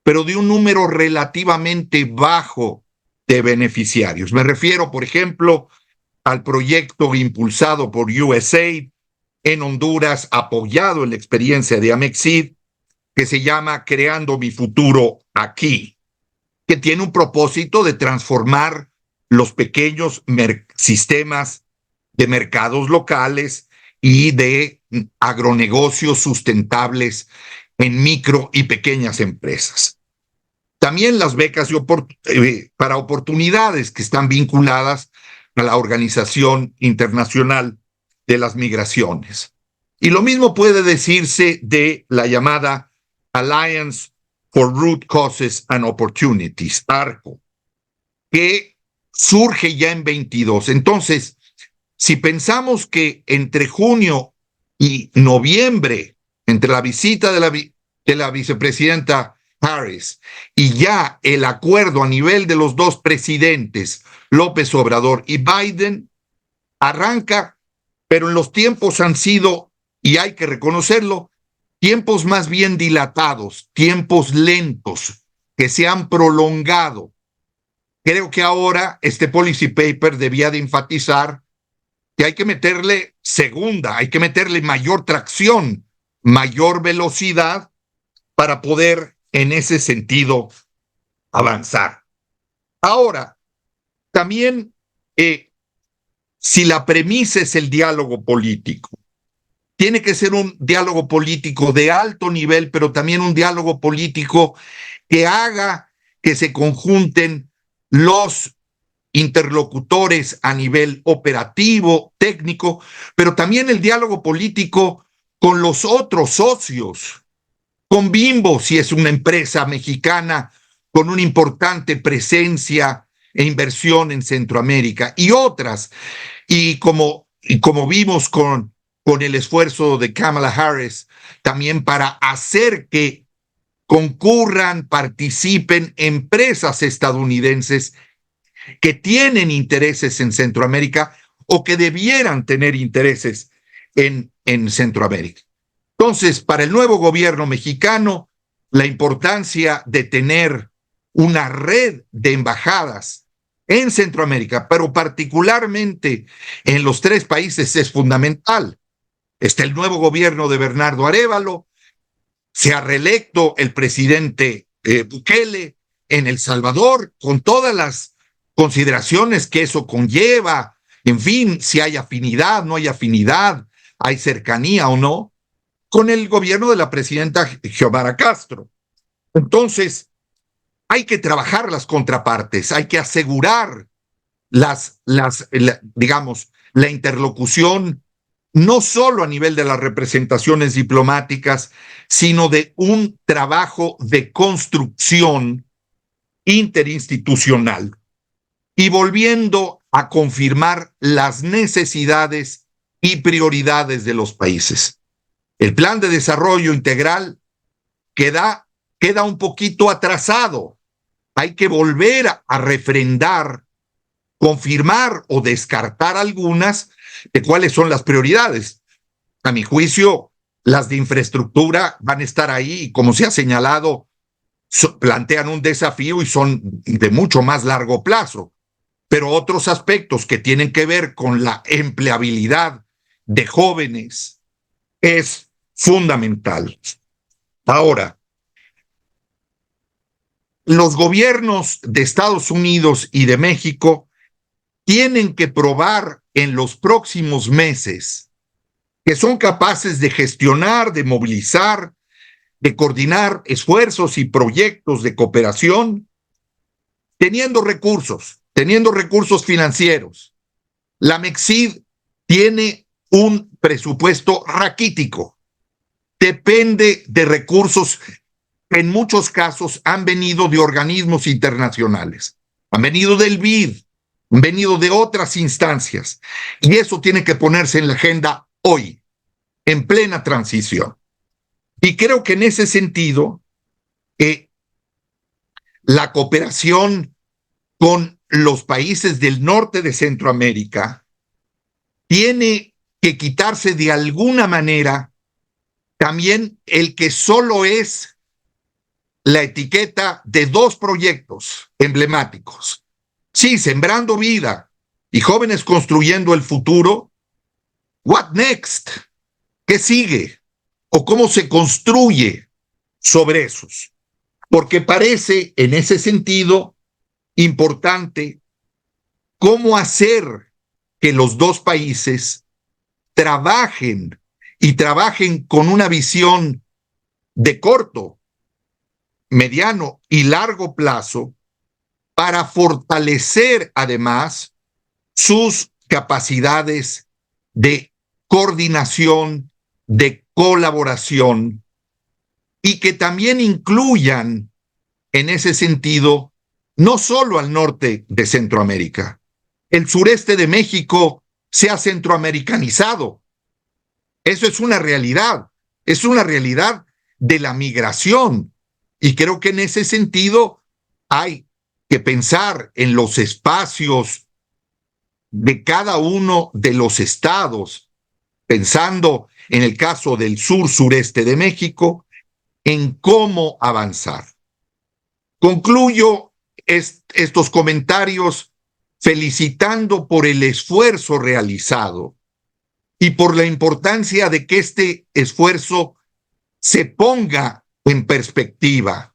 pero de un número relativamente bajo de beneficiarios. Me refiero, por ejemplo, al proyecto impulsado por USAID en Honduras, apoyado en la experiencia de Amexid, que se llama Creando mi Futuro Aquí, que tiene un propósito de transformar los pequeños sistemas de mercados locales y de agronegocios sustentables en micro y pequeñas empresas. También las becas para oportunidades que están vinculadas a la Organización Internacional de las Migraciones. Y lo mismo puede decirse de la llamada Alliance for Root Causes and Opportunities, ARCO, que surge ya en 22. Entonces, si pensamos que entre junio y noviembre, entre la visita de la vicepresidenta Harris y ya el acuerdo a nivel de los 2 presidentes, López Obrador y Biden, arranca, pero en los tiempos han sido, y hay que reconocerlo, tiempos más bien dilatados, tiempos lentos, que se han prolongado. Creo que ahora este policy paper debía de enfatizar que hay que meterle hay que meterle mayor tracción, mayor velocidad para poder en ese sentido avanzar. Ahora, también si la premisa es el diálogo político, tiene que ser un diálogo político de alto nivel, pero también un diálogo político que haga que se conjunten los interlocutores a nivel operativo, técnico, pero también el diálogo político con los otros socios, con Bimbo, si es una empresa mexicana con una importante presencia e inversión en Centroamérica, y otras. Y como y como vimos con el esfuerzo de Kamala Harris, también para hacer que concurran, participen empresas estadounidenses que tienen intereses en Centroamérica o que debieran tener intereses en Centroamérica. Entonces, para el nuevo gobierno mexicano, la importancia de tener una red de embajadas en Centroamérica, pero particularmente en los 3 países, es fundamental. Está el nuevo gobierno de Bernardo Arévalo, se ha reelecto el presidente Bukele en El Salvador, con todas las consideraciones que eso conlleva, en fin, si hay afinidad, no hay afinidad, hay cercanía o no, con el gobierno de la presidenta Xiomara Castro. Entonces, hay que trabajar las contrapartes, hay que asegurar digamos, la interlocución, no solo a nivel de las representaciones diplomáticas, sino de un trabajo de construcción interinstitucional. Y volviendo a confirmar las necesidades y prioridades de los países. El plan de desarrollo integral queda un poquito atrasado. Hay que volver a refrendar, confirmar o descartar algunas de cuáles son las prioridades. A mi juicio, las de infraestructura van a estar ahí y, como se ha señalado, plantean un desafío y son de mucho más largo plazo. Pero otros aspectos que tienen que ver con la empleabilidad de jóvenes es fundamental. Ahora, los gobiernos de Estados Unidos y de México tienen que probar en los próximos meses que son capaces de gestionar, de movilizar, de coordinar esfuerzos y proyectos de cooperación, teniendo recursos financieros. La MEXID tiene un presupuesto raquítico, depende de recursos que en muchos casos han venido de organismos internacionales, han venido del BID, han venido de otras instancias, y eso tiene que ponerse en la agenda hoy, en plena transición. Y creo que en ese sentido, la cooperación con los países del norte de Centroamérica tiene que quitarse de alguna manera también el que solo es la etiqueta de 2 proyectos emblemáticos. Sí, Sembrando Vida y Jóvenes Construyendo el Futuro. What next? ¿Qué sigue? ¿O cómo se construye sobre esos? Porque parece, en ese sentido, importante cómo hacer que los 2 países trabajen y trabajen con una visión de corto, mediano y largo plazo para fortalecer además sus capacidades de coordinación, de colaboración, y que también incluyan en ese sentido no solo al norte de Centroamérica. El sureste de México se ha centroamericanizado. Eso es una realidad de la migración. Y creo que en ese sentido hay que pensar en los espacios de cada uno de los estados, pensando en el caso del sur-sureste de México, en cómo avanzar. Concluyo estos comentarios felicitando por el esfuerzo realizado y por la importancia de que este esfuerzo se ponga en perspectiva,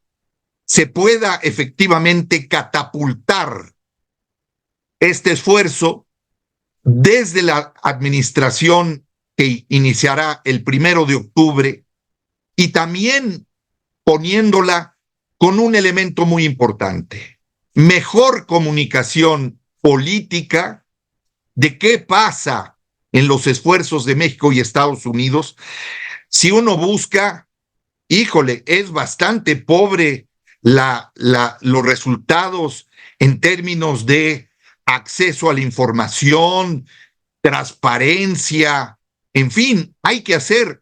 se pueda efectivamente catapultar este esfuerzo desde la administración que iniciará el 1 de octubre y también poniéndola con un elemento muy importante: mejor comunicación política de qué pasa en los esfuerzos de México y Estados Unidos. Si uno busca, híjole, es bastante pobre los resultados en términos de acceso a la información, transparencia, en fin, hay que hacer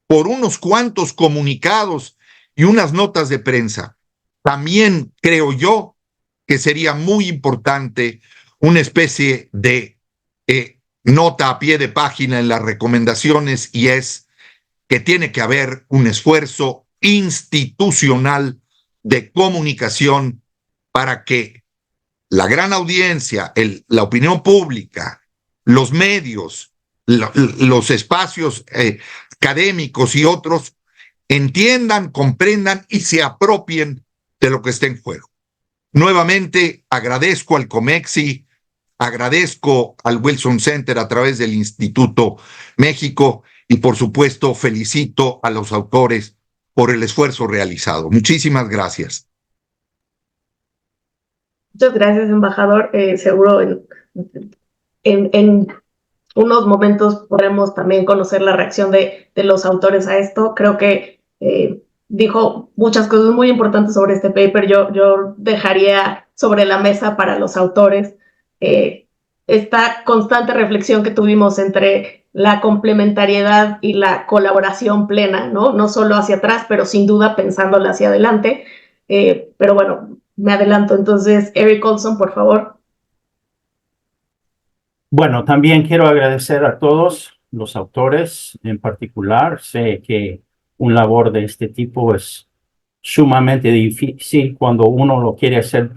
por unos cuantos comunicados y unas notas de prensa. También creo yo que sería muy importante una especie de nota a pie de página en las recomendaciones, y es que tiene que haber un esfuerzo institucional de comunicación para que la gran audiencia, la opinión pública, los medios, los espacios académicos y otros entiendan, comprendan y se apropien de lo que está en juego. Nuevamente agradezco al COMEXI, agradezco al Wilson Center a través del Instituto México y por supuesto felicito a los autores por el esfuerzo realizado. Muchísimas gracias. Muchas gracias, embajador. Seguro en unos momentos podremos también conocer la reacción de los autores a esto. Creo que dijo muchas cosas muy importantes sobre este paper. Yo dejaría sobre la mesa para los autores esta constante reflexión que tuvimos entre la complementariedad y la colaboración plena, ¿no? No solo hacia atrás, pero sin duda pensándola hacia adelante. Pero bueno, me adelanto. Entonces, Eric Olson, por favor. Bueno, también quiero agradecer a todos los autores en particular. Sé que un labor de este tipo es sumamente difícil cuando uno lo quiere hacer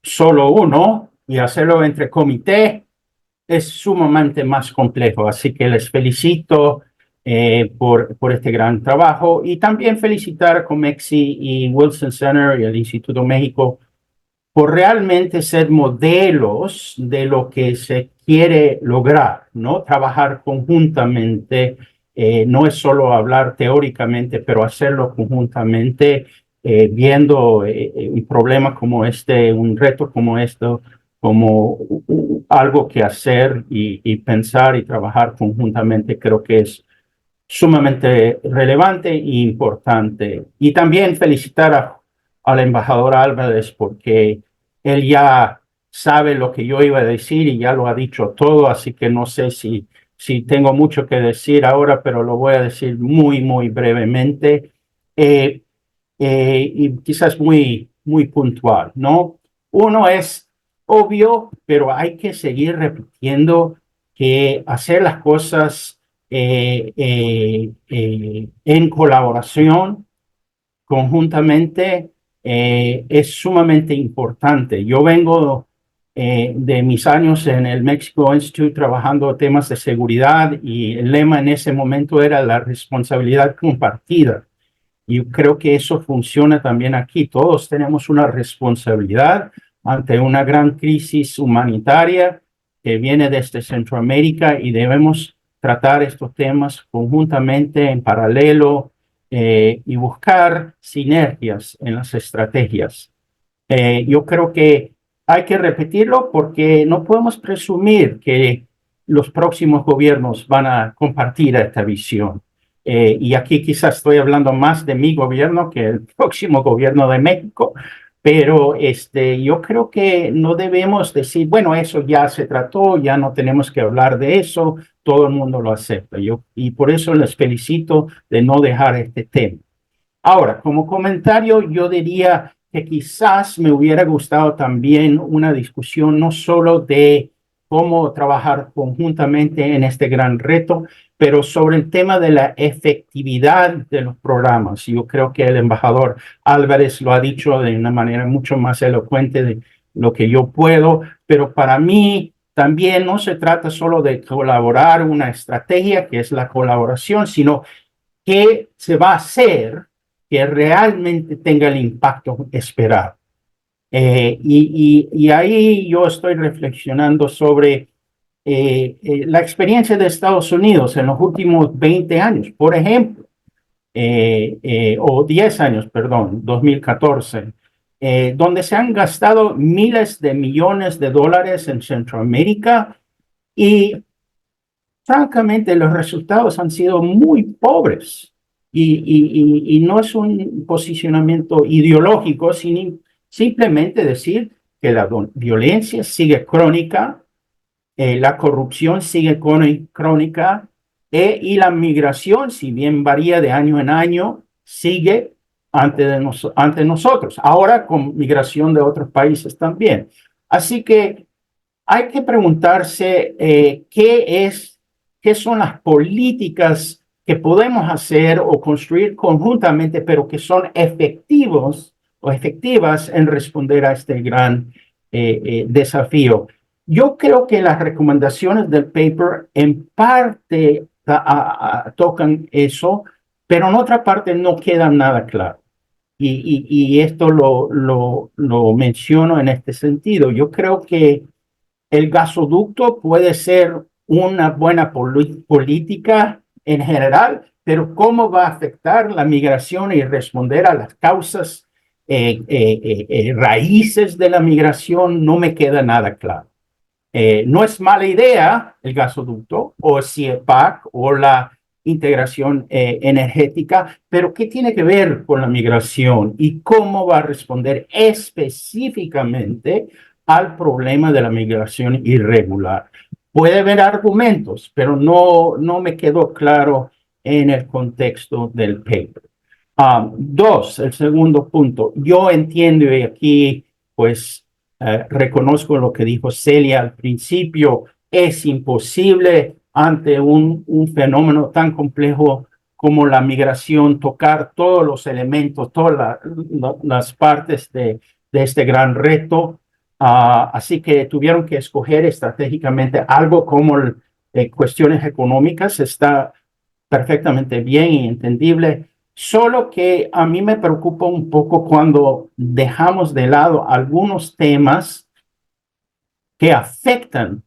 solo uno, y hacerlo entre comité es sumamente más complejo. Así que les felicito por este gran trabajo, y también felicitar a COMEXI y Wilson Center y el Instituto México por realmente ser modelos de lo que se quiere lograr, ¿no? Trabajar conjuntamente, no es solo hablar teóricamente, pero hacerlo conjuntamente, viendo un problema como este, un reto como esto, como algo que hacer y pensar y trabajar conjuntamente. Creo que es sumamente relevante e importante. Y también felicitar al embajador Álvarez, porque él ya sabe lo que yo iba a decir y ya lo ha dicho todo, así que no sé si tengo mucho que decir ahora, pero lo voy a decir muy brevemente, y quizás muy puntual, ¿no? Uno es obvio, pero hay que seguir repitiendo que hacer las cosas en colaboración, conjuntamente, es sumamente importante. Yo vengo de mis años en el Mexico Institute trabajando temas de seguridad, y el lema en ese momento era la responsabilidad compartida. Y creo que eso funciona también aquí. Todos tenemos una responsabilidad ante una gran crisis humanitaria que viene desde Centroamérica, y debemos tratar estos temas conjuntamente, en paralelo, y buscar sinergias en las estrategias. Yo creo que hay que repetirlo porque no podemos presumir que los próximos gobiernos van a compartir esta visión. Y aquí quizás estoy hablando más de mi gobierno que el próximo gobierno de México, pero yo creo que no debemos decir, bueno, eso ya se trató, ya no tenemos que hablar de eso, todo el mundo lo acepta. Y por eso les felicito de no dejar este tema. Ahora, como comentario, yo diría que quizás me hubiera gustado también una discusión no solo de cómo trabajar conjuntamente en este gran reto, pero sobre el tema de la efectividad de los programas. Yo creo que el embajador Álvarez lo ha dicho de una manera mucho más elocuente de lo que yo puedo, pero para mí también no se trata solo de colaborar una estrategia, que es la colaboración, sino qué se va a hacer que realmente tenga el impacto esperado. Y ahí yo estoy reflexionando sobre la experiencia de Estados Unidos en los últimos 20 años, por ejemplo, o 10 años, perdón, 2014, donde se han gastado miles de millones de dólares en Centroamérica, y francamente los resultados han sido muy pobres. Y no es un posicionamiento ideológico, sino simplemente decir que la violencia sigue crónica, la corrupción sigue crónica y la migración, si bien varía de año en año, sigue ante nosotros, ahora con migración de otros países también. Así que hay que preguntarse qué son las políticas que podemos hacer o construir conjuntamente, pero que son efectivos o efectivas en responder a este gran desafío. Yo creo que las recomendaciones del paper en parte tocan eso, pero en otra parte no queda nada claro. Y esto lo menciono en este sentido. Yo creo que el gasoducto puede ser una buena política en general, pero cómo va a afectar la migración y responder a las causas raíces de la migración no me queda nada claro. No es mala idea el gasoducto o CIEPAC o la integración energética, pero ¿qué tiene que ver con la migración y cómo va a responder específicamente al problema de la migración irregular? Puede haber argumentos, pero no me quedó claro en el contexto del paper. Dos, el segundo punto. Yo entiendo y aquí pues reconozco lo que dijo Celia al principio. Es imposible ante un fenómeno tan complejo como la migración tocar todos los elementos, todas las partes de este gran reto. Así que tuvieron que escoger estratégicamente algo como cuestiones económicas. Está perfectamente bien y entendible. Solo que a mí me preocupa un poco cuando dejamos de lado algunos temas que afectan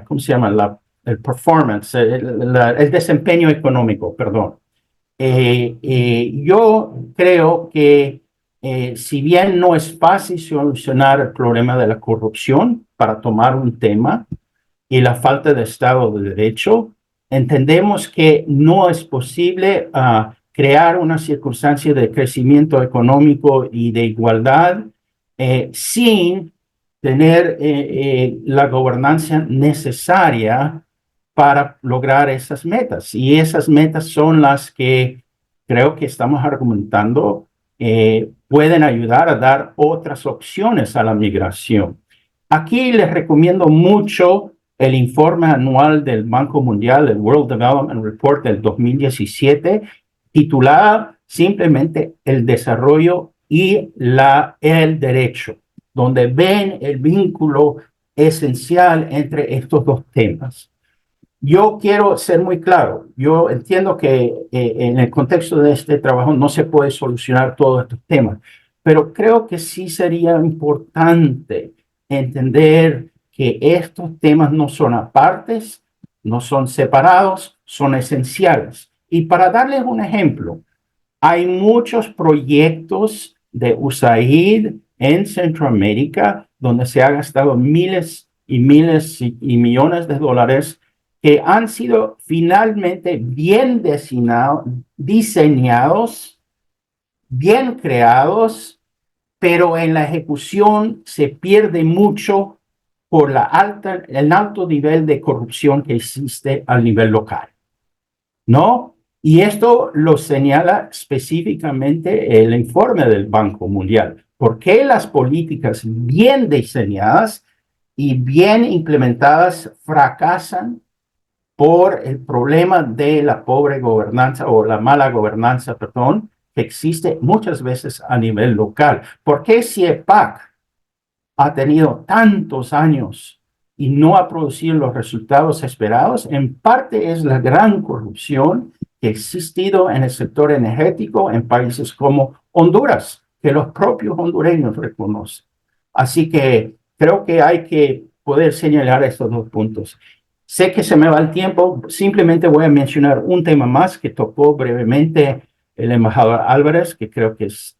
¿cómo se llama? El performance, el desempeño económico, perdón. Yo creo que si bien no es fácil solucionar el problema de la corrupción para tomar un tema y la falta de Estado de Derecho, entendemos que no es posible crear una circunstancia de crecimiento económico y de igualdad sin tener la gobernanza necesaria para lograr esas metas. Y esas metas son las que creo que estamos argumentando pueden ayudar a dar otras opciones a la migración. Aquí les recomiendo mucho el informe anual del Banco Mundial, el World Development Report del 2017, titulada simplemente El desarrollo y el derecho, donde ven el vínculo esencial entre estos dos temas. Yo quiero ser muy claro. Yo entiendo que en el contexto de este trabajo no se puede solucionar todos estos temas, pero creo que sí sería importante entender que estos temas no son apartes, no son separados, son esenciales. Y para darles un ejemplo, hay muchos proyectos de USAID en Centroamérica donde se han gastado miles y miles y millones de dólares que han sido finalmente bien diseñados, bien creados, pero en la ejecución se pierde mucho por el alto nivel de corrupción que existe al nivel local, ¿no? Y esto lo señala específicamente el informe del Banco Mundial. ¿Por qué las políticas bien diseñadas y bien implementadas fracasan por el problema de la pobre gobernanza o la mala gobernanza, perdón, que existe muchas veces a nivel local? ¿Por qué CIEPAC ha tenido tantos años y no ha producido los resultados esperados? En parte es la gran corrupción que ha existido en el sector energético en países como Honduras, que los propios hondureños reconocen. Así que creo que hay que poder señalar estos dos puntos. Sé que se me va el tiempo, simplemente voy a mencionar un tema más que tocó brevemente el embajador Álvarez, que creo que es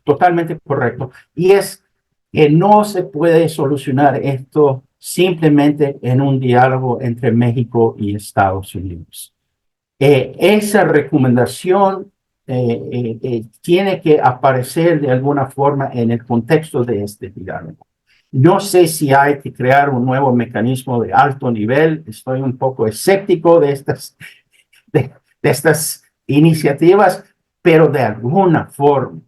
totalmente correcto, y es que no se puede solucionar esto simplemente en un diálogo entre México y Estados Unidos. Esa recomendación tiene que aparecer de alguna forma en el contexto de este diálogo. No sé si hay que crear un nuevo mecanismo de alto nivel. Estoy un poco escéptico de estas iniciativas, pero de alguna forma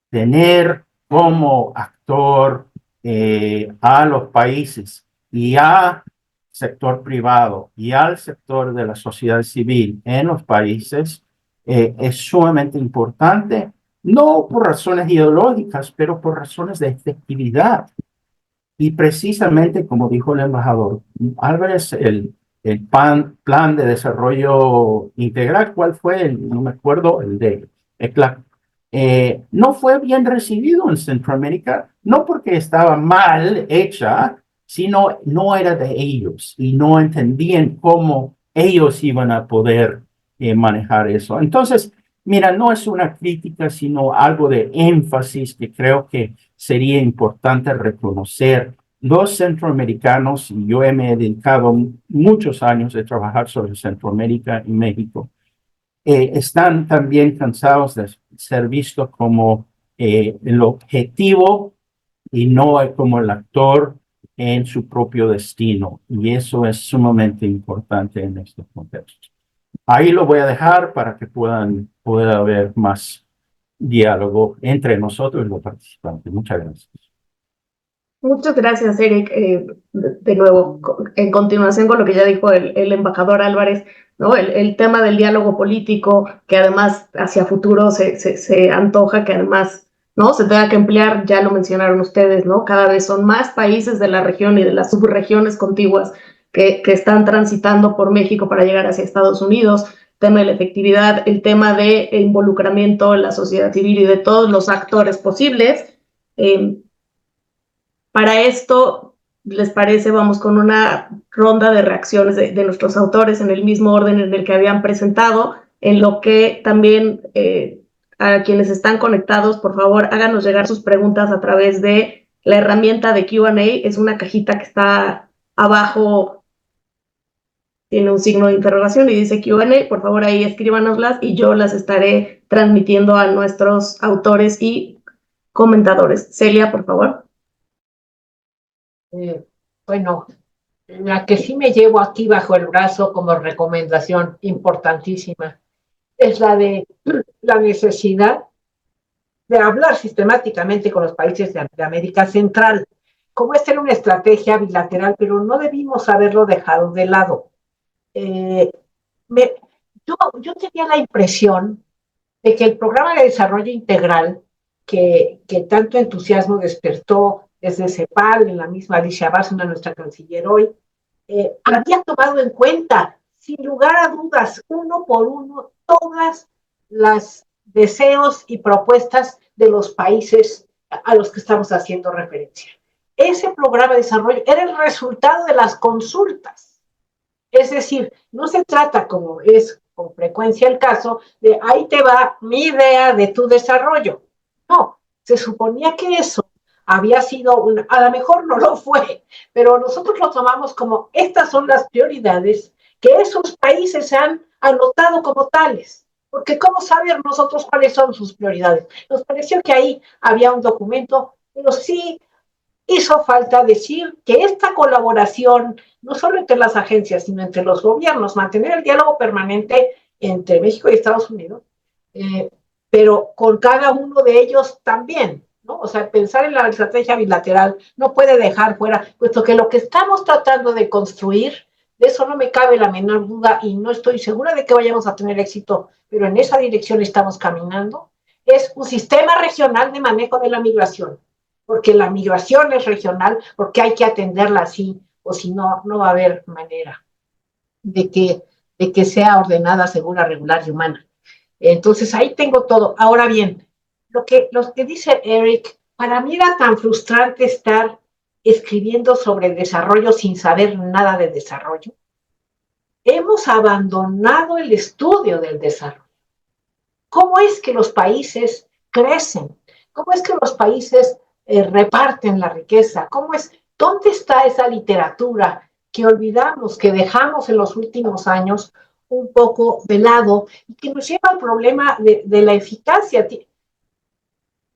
tener como actor a los países y al sector privado y al sector de la sociedad civil en los países es sumamente importante, no por razones ideológicas, pero por razones de efectividad. Y precisamente, como dijo el embajador Álvarez, el plan de desarrollo integral, ¿cuál fue? No me acuerdo, el de ECLAC. No fue bien recibido en Centroamérica, no porque estaba mal hecha, sino no era de ellos y no entendían cómo ellos iban a poder manejar eso. Entonces, mira, no es una crítica, sino algo de énfasis que creo que sería importante reconocer. Los centroamericanos, y yo me he dedicado muchos años de trabajar sobre Centroamérica y México, están también cansados de ser vistos como el objetivo y no como el actor en su propio destino. Y eso es sumamente importante en estos contextos. Ahí lo voy a dejar para que pueda haber más diálogo entre nosotros y los participantes. Muchas gracias. Muchas gracias, Eric. De nuevo, en continuación con lo que ya dijo el embajador Álvarez, ¿no? El tema del diálogo político, que además hacia futuro se antoja que además, ¿no?, se tenga que emplear, ya lo mencionaron ustedes, ¿no? Cada vez son más países de la región y de las subregiones contiguas que están transitando por México para llegar hacia Estados Unidos. El tema de la efectividad, el tema de involucramiento en la sociedad civil y de todos los actores posibles. Para esto, ¿les parece? Vamos con una ronda de reacciones de nuestros autores en el mismo orden en el que habían presentado, en lo que también a quienes están conectados, por favor, háganos llegar sus preguntas a través de la herramienta de Q&A. Es una cajita que está abajo, tiene un signo de interrogación y dice Q&A. Por favor, ahí escríbanoslas y yo las estaré transmitiendo a nuestros autores y comentadores. Celia, por favor. Bueno, la que sí me llevo aquí bajo el brazo como recomendación importantísima es la de la necesidad de hablar sistemáticamente con los países de América Central. Como esta era una estrategia bilateral, pero no debimos haberlo dejado de lado. Yo tenía la impresión de que el programa de desarrollo integral que tanto entusiasmo despertó desde CEPAL, en la misma Alicia Bárcena, nuestra canciller hoy, había tomado en cuenta, sin lugar a dudas, uno por uno, todas las deseos y propuestas de los países a los que estamos haciendo referencia. Ese programa de desarrollo era el resultado de las consultas. Es decir, no se trata, como es con frecuencia el caso, de ahí te va mi idea de tu desarrollo. No, se suponía que eso había sido a lo mejor no lo fue, pero nosotros lo tomamos como estas son las prioridades que esos países han anotado como tales, porque ¿cómo saber nosotros cuáles son sus prioridades? Nos pareció que ahí había un documento, pero sí hizo falta decir que esta colaboración, no solo entre las agencias, sino entre los gobiernos, mantener el diálogo permanente entre México y Estados Unidos, pero con cada uno de ellos también, ¿no? O sea, pensar en la estrategia bilateral no puede dejar fuera, puesto que lo que estamos tratando de construir, de eso no me cabe la menor duda y no estoy segura de que vayamos a tener éxito, pero en esa dirección estamos caminando, es un sistema regional de manejo de la migración, porque la migración es regional, porque hay que atenderla así, o si no, no va a haber manera de que sea ordenada, segura, regular y humana. Entonces ahí tengo todo. Ahora bien, lo que dice Eric, para mí era tan frustrante estar escribiendo sobre el desarrollo sin saber nada de desarrollo. Hemos abandonado el estudio del desarrollo. ¿Cómo es que los países crecen? ¿Cómo es que los países reparten la riqueza? ¿Dónde está esa literatura que olvidamos, que dejamos en los últimos años, un poco de lado y que nos lleva al problema de la eficacia.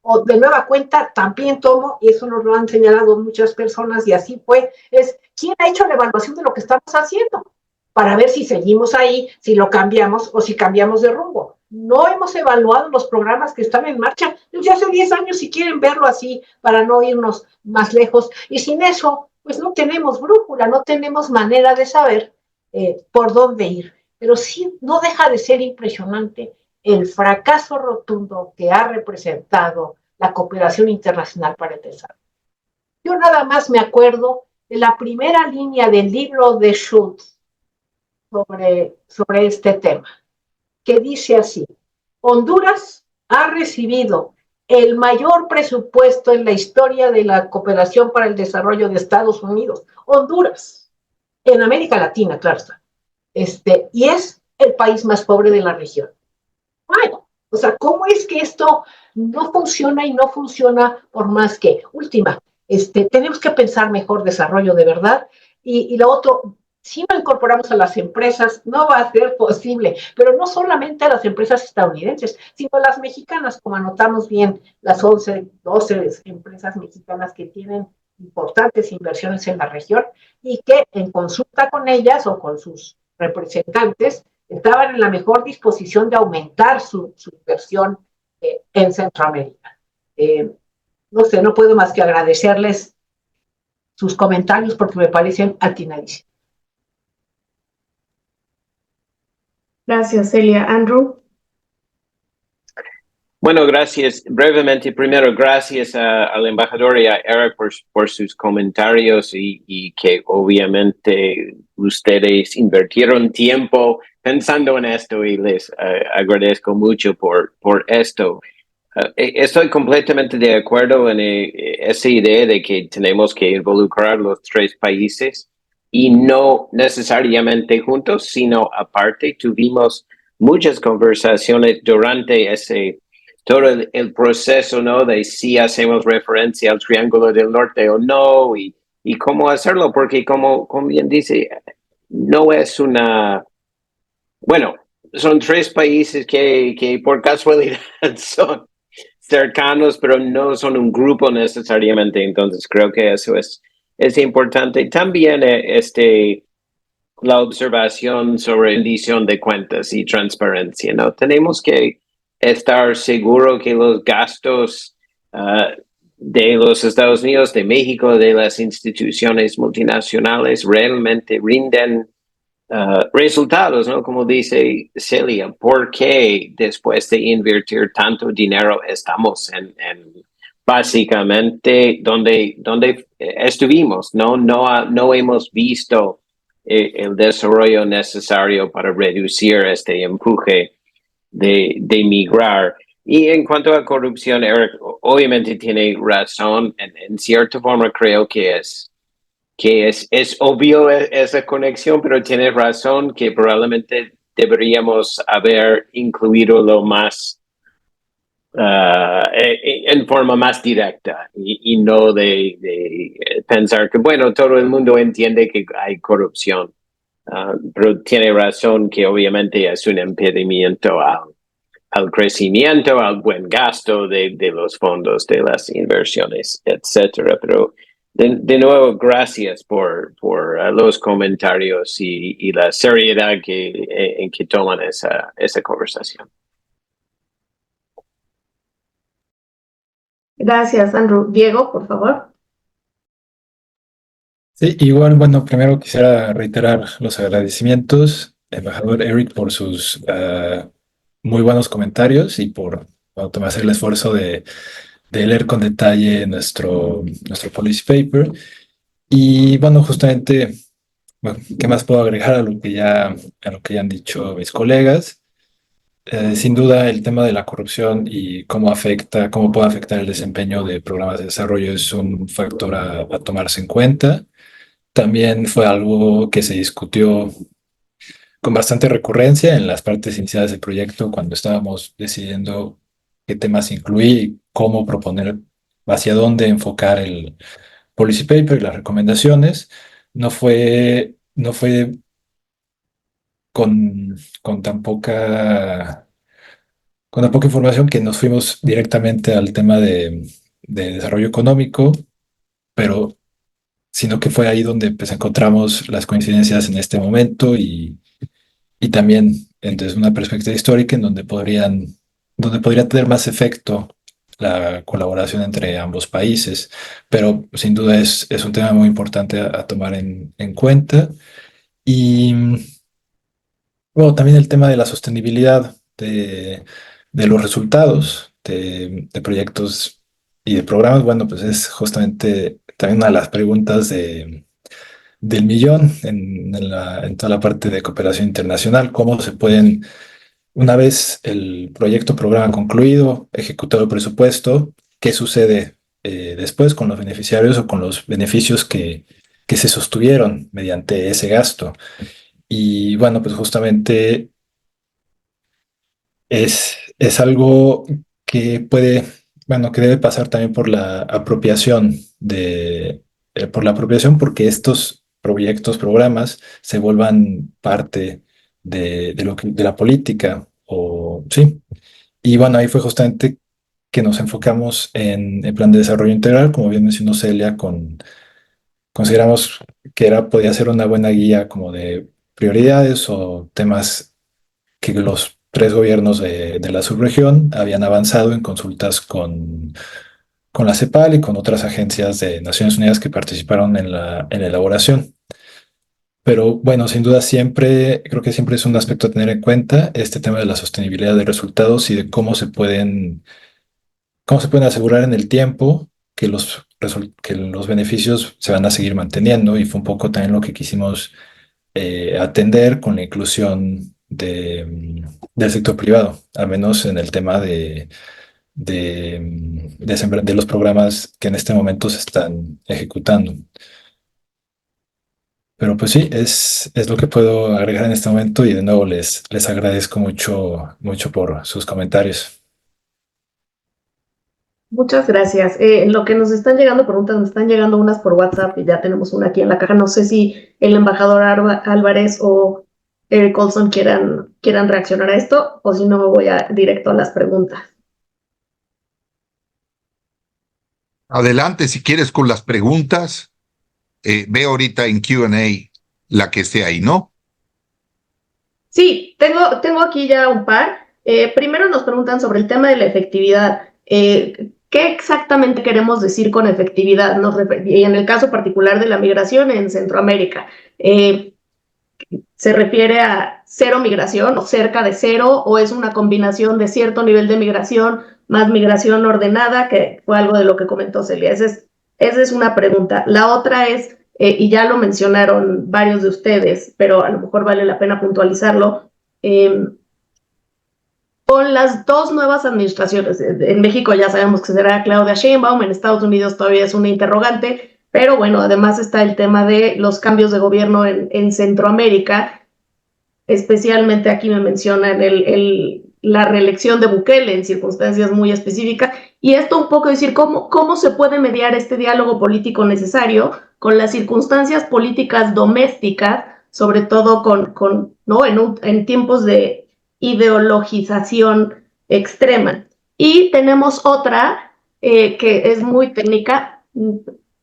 O de nueva cuenta, también tomo, y eso nos lo han señalado muchas personas, y así fue, es quién ha hecho la evaluación de lo que estamos haciendo, para ver si seguimos ahí, si lo cambiamos o si cambiamos de rumbo. No hemos evaluado los programas que están en marcha desde hace 10 años, si quieren verlo así, para no irnos más lejos. Y sin eso, pues no tenemos brújula, no tenemos manera de saber por dónde ir. Pero sí, no deja de ser impresionante el fracaso rotundo que ha representado la cooperación internacional para el desarrollo. Yo nada más me acuerdo de la primera línea del libro de Schultz sobre este tema, que dice así: Honduras ha recibido el mayor presupuesto en la historia de la cooperación para el desarrollo de Estados Unidos. Honduras, en América Latina, claro está. Y es el país más pobre de la región. Bueno, o sea, ¿cómo es que esto no funciona y no funciona por más que? Última, tenemos que pensar mejor desarrollo de verdad. Y lo otro, si no incorporamos a las empresas, no va a ser posible, pero no solamente a las empresas estadounidenses, sino a las mexicanas, como anotamos bien, las 11, 12 empresas mexicanas que tienen importantes inversiones en la región y que en consulta con ellas o con sus representantes estaban en la mejor disposición de aumentar su inversión en Centroamérica. No sé, no puedo más que agradecerles sus comentarios porque me parecen atinadísimos. Gracias, Celia. Andrew. Bueno, gracias. Brevemente, primero, gracias al embajador y a Eric por sus comentarios y que obviamente ustedes invirtieron tiempo pensando en esto y les agradezco mucho por esto. Estoy completamente de acuerdo en esa idea de que tenemos que involucrar los tres países y no necesariamente juntos, sino aparte. Tuvimos muchas conversaciones durante todo el proceso, ¿no? De si hacemos referencia al Triángulo del Norte o no y cómo hacerlo, porque como bien dice, no es bueno, son tres países que por casualidad son cercanos, pero no son un grupo necesariamente. Entonces creo que eso es importante. También la observación sobre rendición de cuentas y transparencia, ¿no? Tenemos que estar seguros que los gastos de los Estados Unidos, de México, de las instituciones multinacionales realmente rinden resultados, ¿no? Como dice Celia, ¿por qué después de invertir tanto dinero estamos en básicamente donde estuvimos? No hemos visto el desarrollo necesario para reducir este empuje de migrar. Y en cuanto a corrupción, Eric obviamente tiene razón. En cierta forma creo que es obvio esa conexión, pero tiene razón que probablemente deberíamos haber incluido lo más en forma más directa y no de pensar que, bueno, todo el mundo entiende que hay corrupción, pero tiene razón que obviamente es un impedimento al crecimiento, al buen gasto de los fondos, de las inversiones, etcétera. Pero de nuevo, gracias por los comentarios y la seriedad en que toman esa conversación. Gracias, Andrew. Diego, por favor. Sí, igual, bueno, primero quisiera reiterar los agradecimientos, embajador Eric, por sus muy buenos comentarios y por tomarse el esfuerzo de leer con detalle nuestro policy paper. Y bueno, justamente, bueno, ¿qué más puedo agregar a lo que ya han dicho mis colegas? Sin duda, el tema de la corrupción y cómo puede afectar el desempeño de programas de desarrollo es un factor a tomarse en cuenta. También fue algo que se discutió con bastante recurrencia en las partes iniciales del proyecto cuando estábamos decidiendo qué temas incluir y cómo proponer, hacia dónde enfocar el policy paper y las recomendaciones. No fue con tan poca, con tan poca información que nos fuimos directamente al tema de desarrollo económico, pero sino que fue ahí donde pues encontramos las coincidencias en este momento y también desde una perspectiva histórica en donde podría tener más efecto la colaboración entre ambos países, pero sin duda es un tema muy importante a tomar en cuenta. Y bueno, también el tema de la sostenibilidad de los resultados de proyectos y de programas, bueno, pues es justamente también una de las preguntas del millón en toda la parte de cooperación internacional, cómo se pueden, una vez el proyecto o programa concluido, ejecutado el presupuesto, qué sucede después con los beneficiarios o con los beneficios que se sostuvieron mediante ese gasto. Y bueno, pues justamente es algo que puede, bueno, que debe pasar también por la apropiación por la apropiación, porque estos proyectos, programas, se vuelvan parte de la política, o sí. Y bueno, ahí fue justamente que nos enfocamos en el plan de desarrollo integral, como bien mencionó Celia, consideramos que podía ser una buena guía como de prioridades o temas que los tres gobiernos de la subregión habían avanzado en consultas con la CEPAL y con otras agencias de Naciones Unidas que participaron en la elaboración. Pero bueno, sin duda creo que siempre es un aspecto a tener en cuenta este tema de la sostenibilidad de resultados y de cómo se pueden asegurar en el tiempo que los beneficios se van a seguir manteniendo, y fue un poco también lo que quisimos atender con la inclusión del sector privado, al menos en el tema de los programas que en este momento se están ejecutando. Pero pues sí, es lo que puedo agregar en este momento, y de nuevo les agradezco mucho, mucho por sus comentarios. Muchas gracias. En lo que nos están llegando preguntas, nos están llegando unas por WhatsApp y ya tenemos una aquí en la caja. No sé si el embajador Álvarez o Eric Olson quieran reaccionar a esto, o si no me voy directo a las preguntas. Adelante si quieres con las preguntas. Ve ahorita en Q&A la que esté ahí, ¿no? Sí, tengo aquí ya un par. Primero nos preguntan sobre el tema de la efectividad. ¿Qué exactamente queremos decir con efectividad? Y en el caso particular de la migración en Centroamérica, ¿se refiere a cero migración o cerca de cero, o es una combinación de cierto nivel de migración más migración ordenada, que fue algo de lo que comentó Celia? Esa es una pregunta. La otra es, y ya lo mencionaron varios de ustedes, pero a lo mejor vale la pena puntualizarlo, con las dos nuevas administraciones. En México ya sabemos que será Claudia Sheinbaum, en Estados Unidos todavía es una interrogante, pero bueno, además está el tema de los cambios de gobierno en Centroamérica, especialmente aquí me mencionan la reelección de Bukele en circunstancias muy específicas, y esto un poco decir cómo se puede mediar este diálogo político necesario con las circunstancias políticas domésticas, sobre todo ¿no? en tiempos de ideologización extrema. Y tenemos otra que es muy técnica,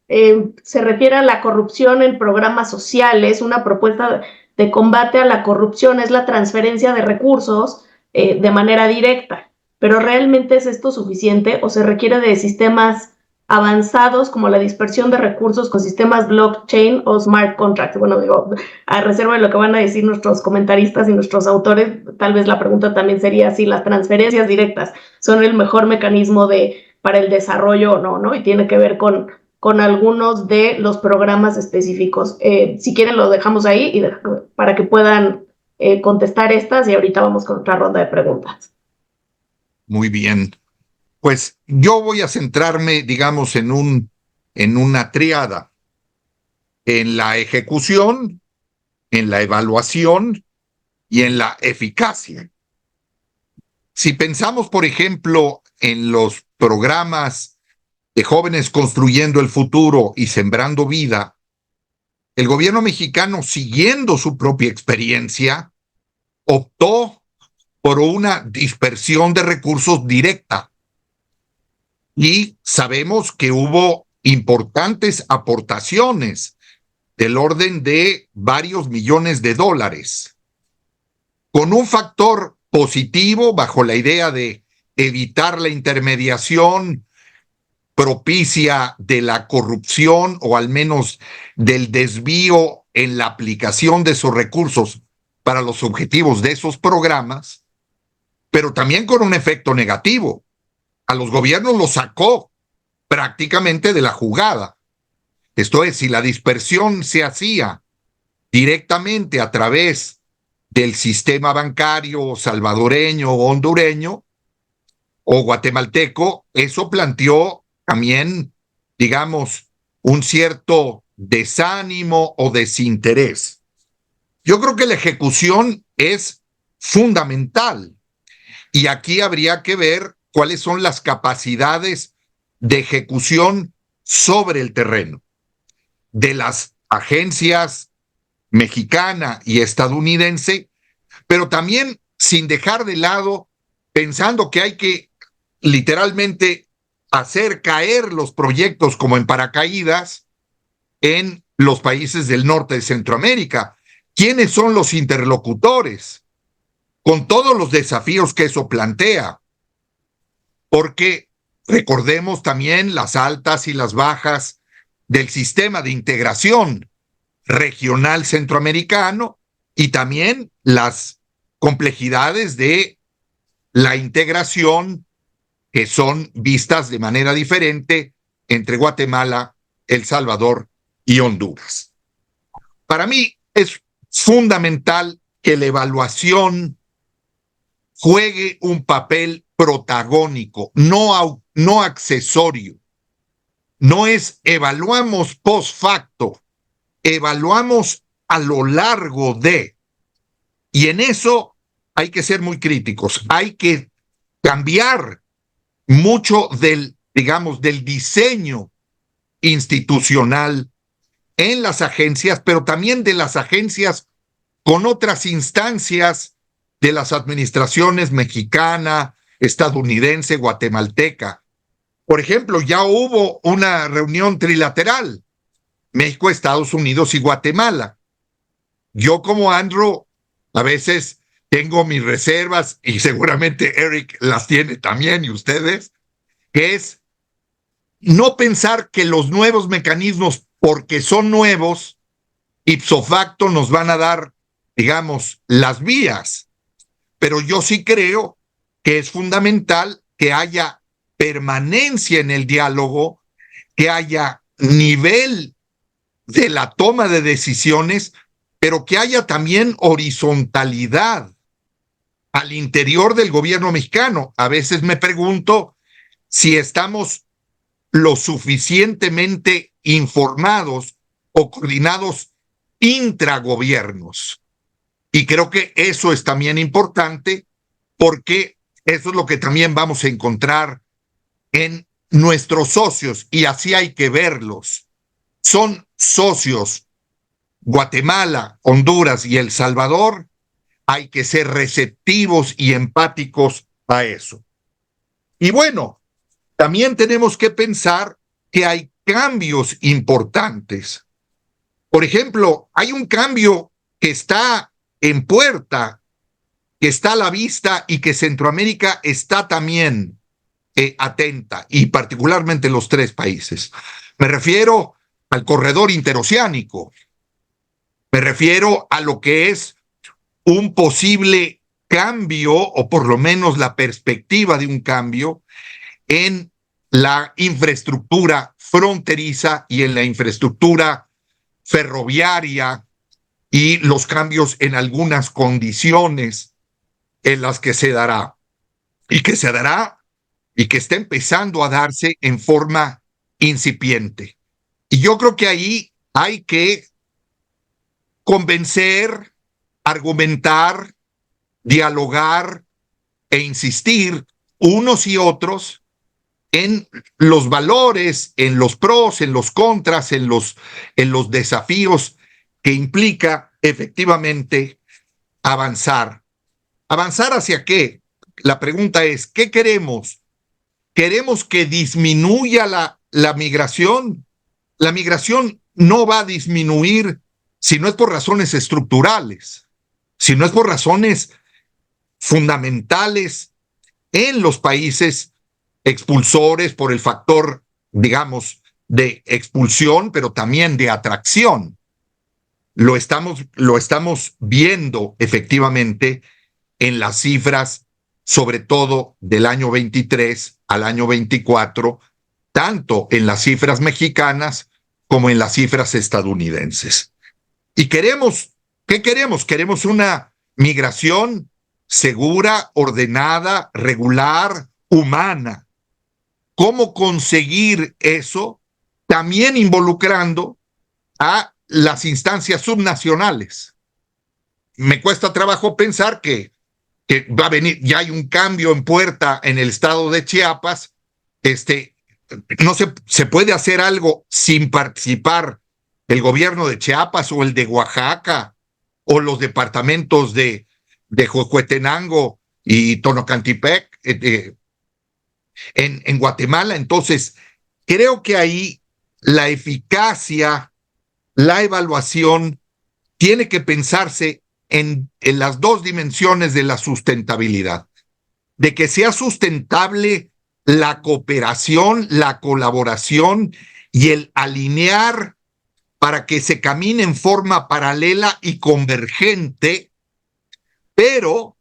se refiere a la corrupción en programas sociales. Una propuesta de combate a la corrupción es la transferencia de recursos de manera directa, pero ¿realmente es esto suficiente o se requiere de sistemas avanzados como la dispersión de recursos con sistemas blockchain o smart contracts? Bueno, digo, a reserva de lo que van a decir nuestros comentaristas y nuestros autores, tal vez la pregunta también sería si las transferencias directas son el mejor mecanismo para el desarrollo o no, ¿no? Y tiene que ver con algunos de los programas específicos. Si quieren lo dejamos ahí para que puedan contestar estas, y ahorita vamos con otra ronda de preguntas. Muy bien. Pues yo voy a centrarme, digamos, en una triada: en la ejecución, en la evaluación y en la eficacia. Si pensamos, por ejemplo, en los programas de Jóvenes Construyendo el Futuro y Sembrando Vida, el gobierno mexicano, siguiendo su propia experiencia, optó por una dispersión de recursos directa. Y sabemos que hubo importantes aportaciones del orden de varios millones de dólares, con un factor positivo bajo la idea de evitar la intermediación propicia de la corrupción o al menos del desvío en la aplicación de esos recursos para los objetivos de esos programas, pero también con un efecto negativo. A los gobiernos los sacó prácticamente de la jugada. Esto es, si la dispersión se hacía directamente a través del sistema bancario salvadoreño o hondureño o guatemalteco, eso planteó también, digamos, un cierto desánimo o desinterés. Yo creo que la ejecución es fundamental y aquí habría que ver cuáles son las capacidades de ejecución sobre el terreno de las agencias mexicana y estadounidense, pero también sin dejar de lado, pensando que hay que literalmente hacer caer los proyectos como en paracaídas en los países del norte de Centroamérica. ¿Quiénes son los interlocutores? Con todos los desafíos que eso plantea. Porque recordemos también las altas y las bajas del sistema de integración regional centroamericano y también las complejidades de la integración que son vistas de manera diferente entre Guatemala, El Salvador y Honduras. Para mí es fundamental que la evaluación juegue un papel protagónico, no accesorio. No es evaluamos post facto, evaluamos a lo largo de. Y en eso hay que ser muy críticos, hay que cambiar mucho del, digamos, del diseño institucional en las agencias, pero también de las agencias con otras instancias de las administraciones mexicana, estadounidense, guatemalteca. Por ejemplo, ya hubo una reunión trilateral, México, Estados Unidos y Guatemala. Yo como Andrew a veces tengo mis reservas y seguramente Eric las tiene también y ustedes, que es no pensar que los nuevos mecanismos, porque son nuevos, ipso facto nos van a dar, digamos, las vías. Pero yo sí creo que es fundamental que haya permanencia en el diálogo, que haya nivel de la toma de decisiones, pero que haya también horizontalidad al interior del gobierno mexicano. A veces me pregunto si estamos lo suficientemente informados o coordinados intragobiernos. Y creo que eso es también importante porque eso es lo que también vamos a encontrar en nuestros socios y así hay que verlos. Son socios Guatemala, Honduras y El Salvador. Hay que ser receptivos y empáticos a eso. Y bueno, también tenemos que pensar que hay cambios importantes. Por ejemplo, hay un cambio que está en puerta, que está a la vista y que Centroamérica está también atenta, y particularmente los tres países. Me refiero al corredor interoceánico, me refiero a lo que es un posible cambio, o por lo menos la perspectiva de un cambio en la infraestructura fronteriza y en la infraestructura ferroviaria y los cambios en algunas condiciones en las que se dará y que se dará y que está empezando a darse en forma incipiente. Y yo creo que ahí hay que convencer, argumentar, dialogar e insistir unos y otros en los valores, en los pros, en los contras, en los desafíos que implica efectivamente avanzar ¿Avanzar hacia qué? La pregunta es, ¿qué queremos? ¿Queremos que disminuya la migración? La migración no va a disminuir si no es por razones estructurales, si no es por razones fundamentales en los países expulsores por el factor, digamos, de expulsión, pero también de atracción. Lo estamos viendo efectivamente en las cifras, sobre todo del año 23 al año 24, tanto en las cifras mexicanas como en las cifras estadounidenses. Y ¿qué queremos? Queremos una migración segura, ordenada, regular, humana. ¿Cómo conseguir eso? También involucrando a las instancias subnacionales. Me cuesta trabajo pensar que va a venir, ya hay un cambio en puerta en el estado de Chiapas, no se puede hacer algo sin participar el gobierno de Chiapas o el de Oaxaca o los departamentos de Jocotenango y Tonocantipec en Guatemala. Entonces, creo que ahí la eficacia, la evaluación tiene que pensarse en las dos dimensiones de la sustentabilidad, de que sea sustentable la cooperación, la colaboración y el alinear para que se camine en forma paralela y convergente, pero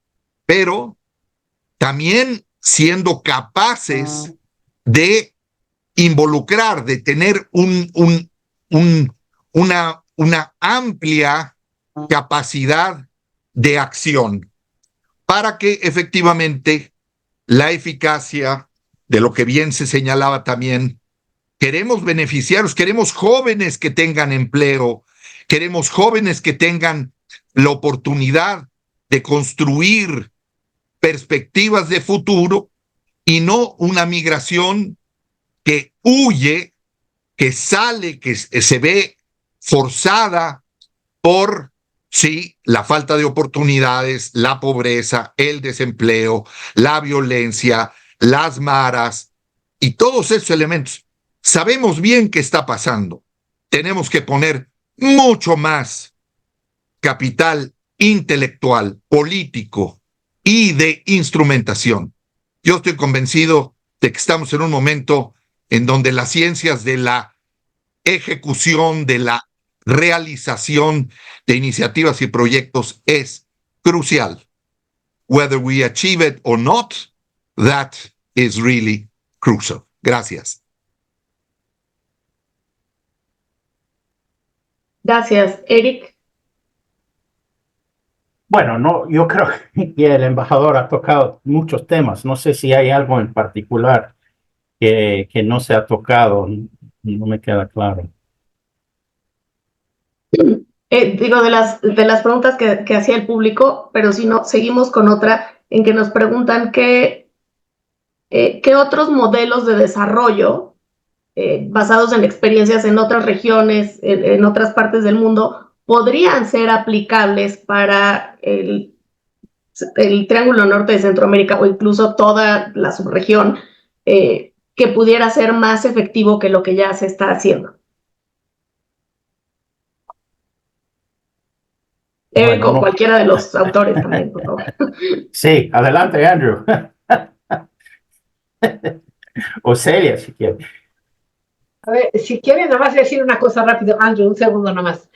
también siendo capaces de involucrar, de tener una amplia capacidad de acción para que efectivamente la eficacia de lo que bien se señalaba también, queremos beneficiarios, queremos jóvenes que tengan empleo, queremos jóvenes que tengan la oportunidad de construir perspectivas de futuro y no una migración que huye, que sale, que se ve forzada por, sí, la falta de oportunidades, la pobreza, el desempleo, la violencia, las maras y todos esos elementos. Sabemos bien qué está pasando. Tenemos que poner mucho más capital intelectual, político y de instrumentación. Yo estoy convencido de que estamos en un momento en donde las ciencias de la ejecución, de la realización de iniciativas y proyectos es crucial. Whether we achieve it or not, that is really crucial. Gracias. Gracias. Eric. Bueno, no, yo creo que el embajador ha tocado muchos temas. No sé si hay algo en particular que no se ha tocado. No me queda claro. Digo, de las preguntas que hacía el público, pero si no, seguimos con otra en que nos preguntan qué otros modelos de desarrollo basados en experiencias en otras regiones, en otras partes del mundo, podrían ser aplicables para el Triángulo Norte de Centroamérica o incluso toda la subregión, que pudiera ser más efectivo que lo que ya se está haciendo. Eric, bueno, o cualquiera de los autores también, por favor. Sí, adelante, Andrew. O Celia, si quiere. A ver, si quieren, nada más decir una cosa rápido, Andrew, un segundo nomás.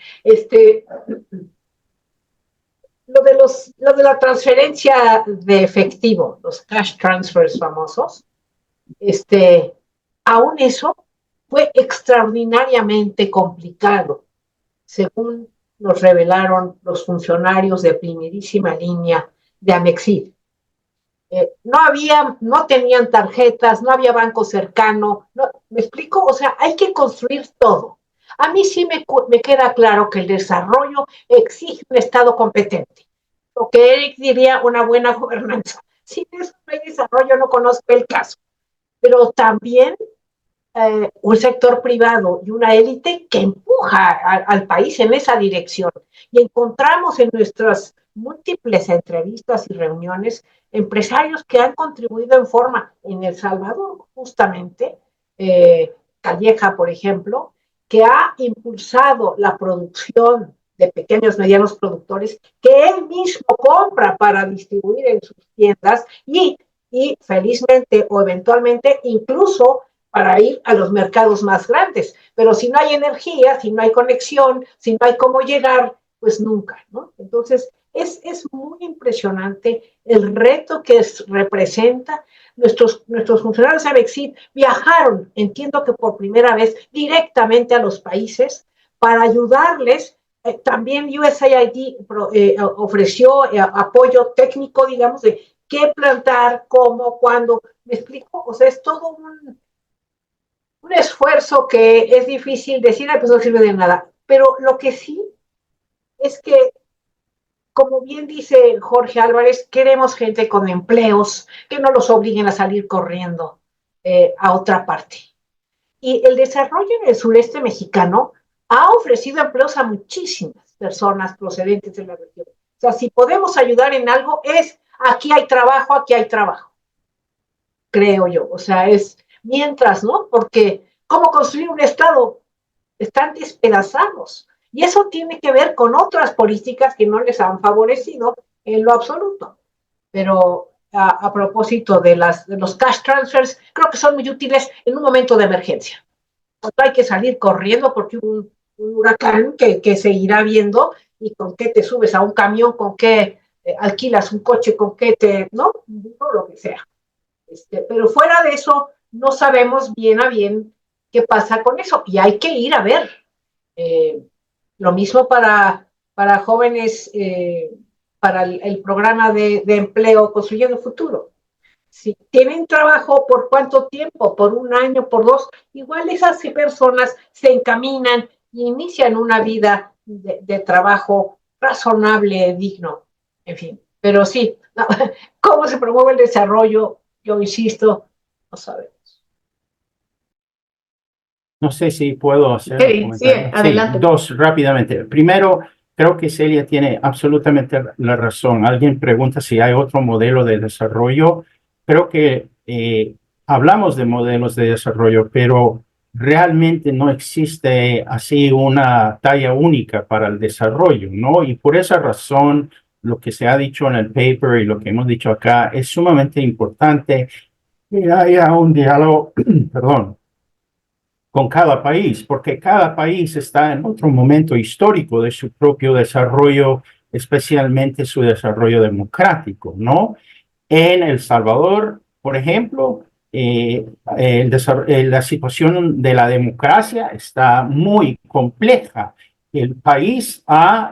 Lo de la transferencia de efectivo, los cash transfers famosos, aún eso fue extraordinariamente complicado, según nos revelaron los funcionarios de primerísima línea de Amexid. No tenían tarjetas, no había banco cercano, ¿me explico? O sea, hay que construir todo. A mí sí me queda claro que el desarrollo exige un Estado competente. Lo que Eric diría, una buena gobernanza. Sin eso no hay desarrollo, no conozco el caso. Pero también un sector privado y una élite que empuja al país en esa dirección. Y encontramos en nuestras múltiples entrevistas y reuniones, empresarios que han contribuido en forma en El Salvador, justamente, Calleja, por ejemplo, que ha impulsado la producción de pequeños, medianos productores que él mismo compra para distribuir en sus tiendas y felizmente o eventualmente incluso para ir a los mercados más grandes. Pero si no hay energía, si no hay conexión, si no hay cómo llegar, pues nunca, ¿no? Entonces, es muy impresionante el reto que representa. Nuestros funcionarios de Avexit viajaron, entiendo que por primera vez, directamente a los países para ayudarles. También USAID ofreció apoyo técnico, digamos, de qué plantar, cómo, cuándo. ¿Me explico? O sea, es todo un esfuerzo que es difícil decir, pues no sirve de nada. Pero lo que sí es que, como bien dice Jorge Álvarez, queremos gente con empleos, que no los obliguen a salir corriendo a otra parte. Y el desarrollo en el sureste mexicano ha ofrecido empleos a muchísimas personas procedentes de la región. O sea, si podemos ayudar en algo, aquí hay trabajo, creo yo. O sea, es mientras, ¿no? Porque ¿cómo construir un Estado? Están despedazados. Y eso tiene que ver con otras políticas que no les han favorecido en lo absoluto. Pero a propósito de los cash transfers, creo que son muy útiles en un momento de emergencia. No hay que salir corriendo porque un huracán que se irá viendo y con qué te subes a un camión, con qué alquilas un coche, con qué ¿no? Lo que sea. Pero fuera de eso, no sabemos bien a bien qué pasa con eso y hay que ir a ver. Lo mismo para jóvenes, para el programa de empleo Construyendo el Futuro. Si tienen trabajo, ¿por cuánto tiempo? ¿Por un año? ¿Por dos? Igual esas personas se encaminan y inician una vida de trabajo razonable, digno, en fin. Pero sí, ¿cómo se promueve el desarrollo? Yo insisto, no sabemos. No sé si puedo hacer un comentario. Sí, adelante. Sí, dos, rápidamente. Primero, creo que Celia tiene absolutamente la razón. Alguien pregunta si hay otro modelo de desarrollo. Creo que hablamos de modelos de desarrollo, pero realmente no existe así una talla única para el desarrollo, ¿no? Y por esa razón, lo que se ha dicho en el paper y lo que hemos dicho acá es sumamente importante que haya un diálogo, perdón, con cada país, porque cada país está en otro momento histórico de su propio desarrollo, especialmente su desarrollo democrático, ¿no? En El Salvador, por ejemplo, la situación de la democracia está muy compleja. El país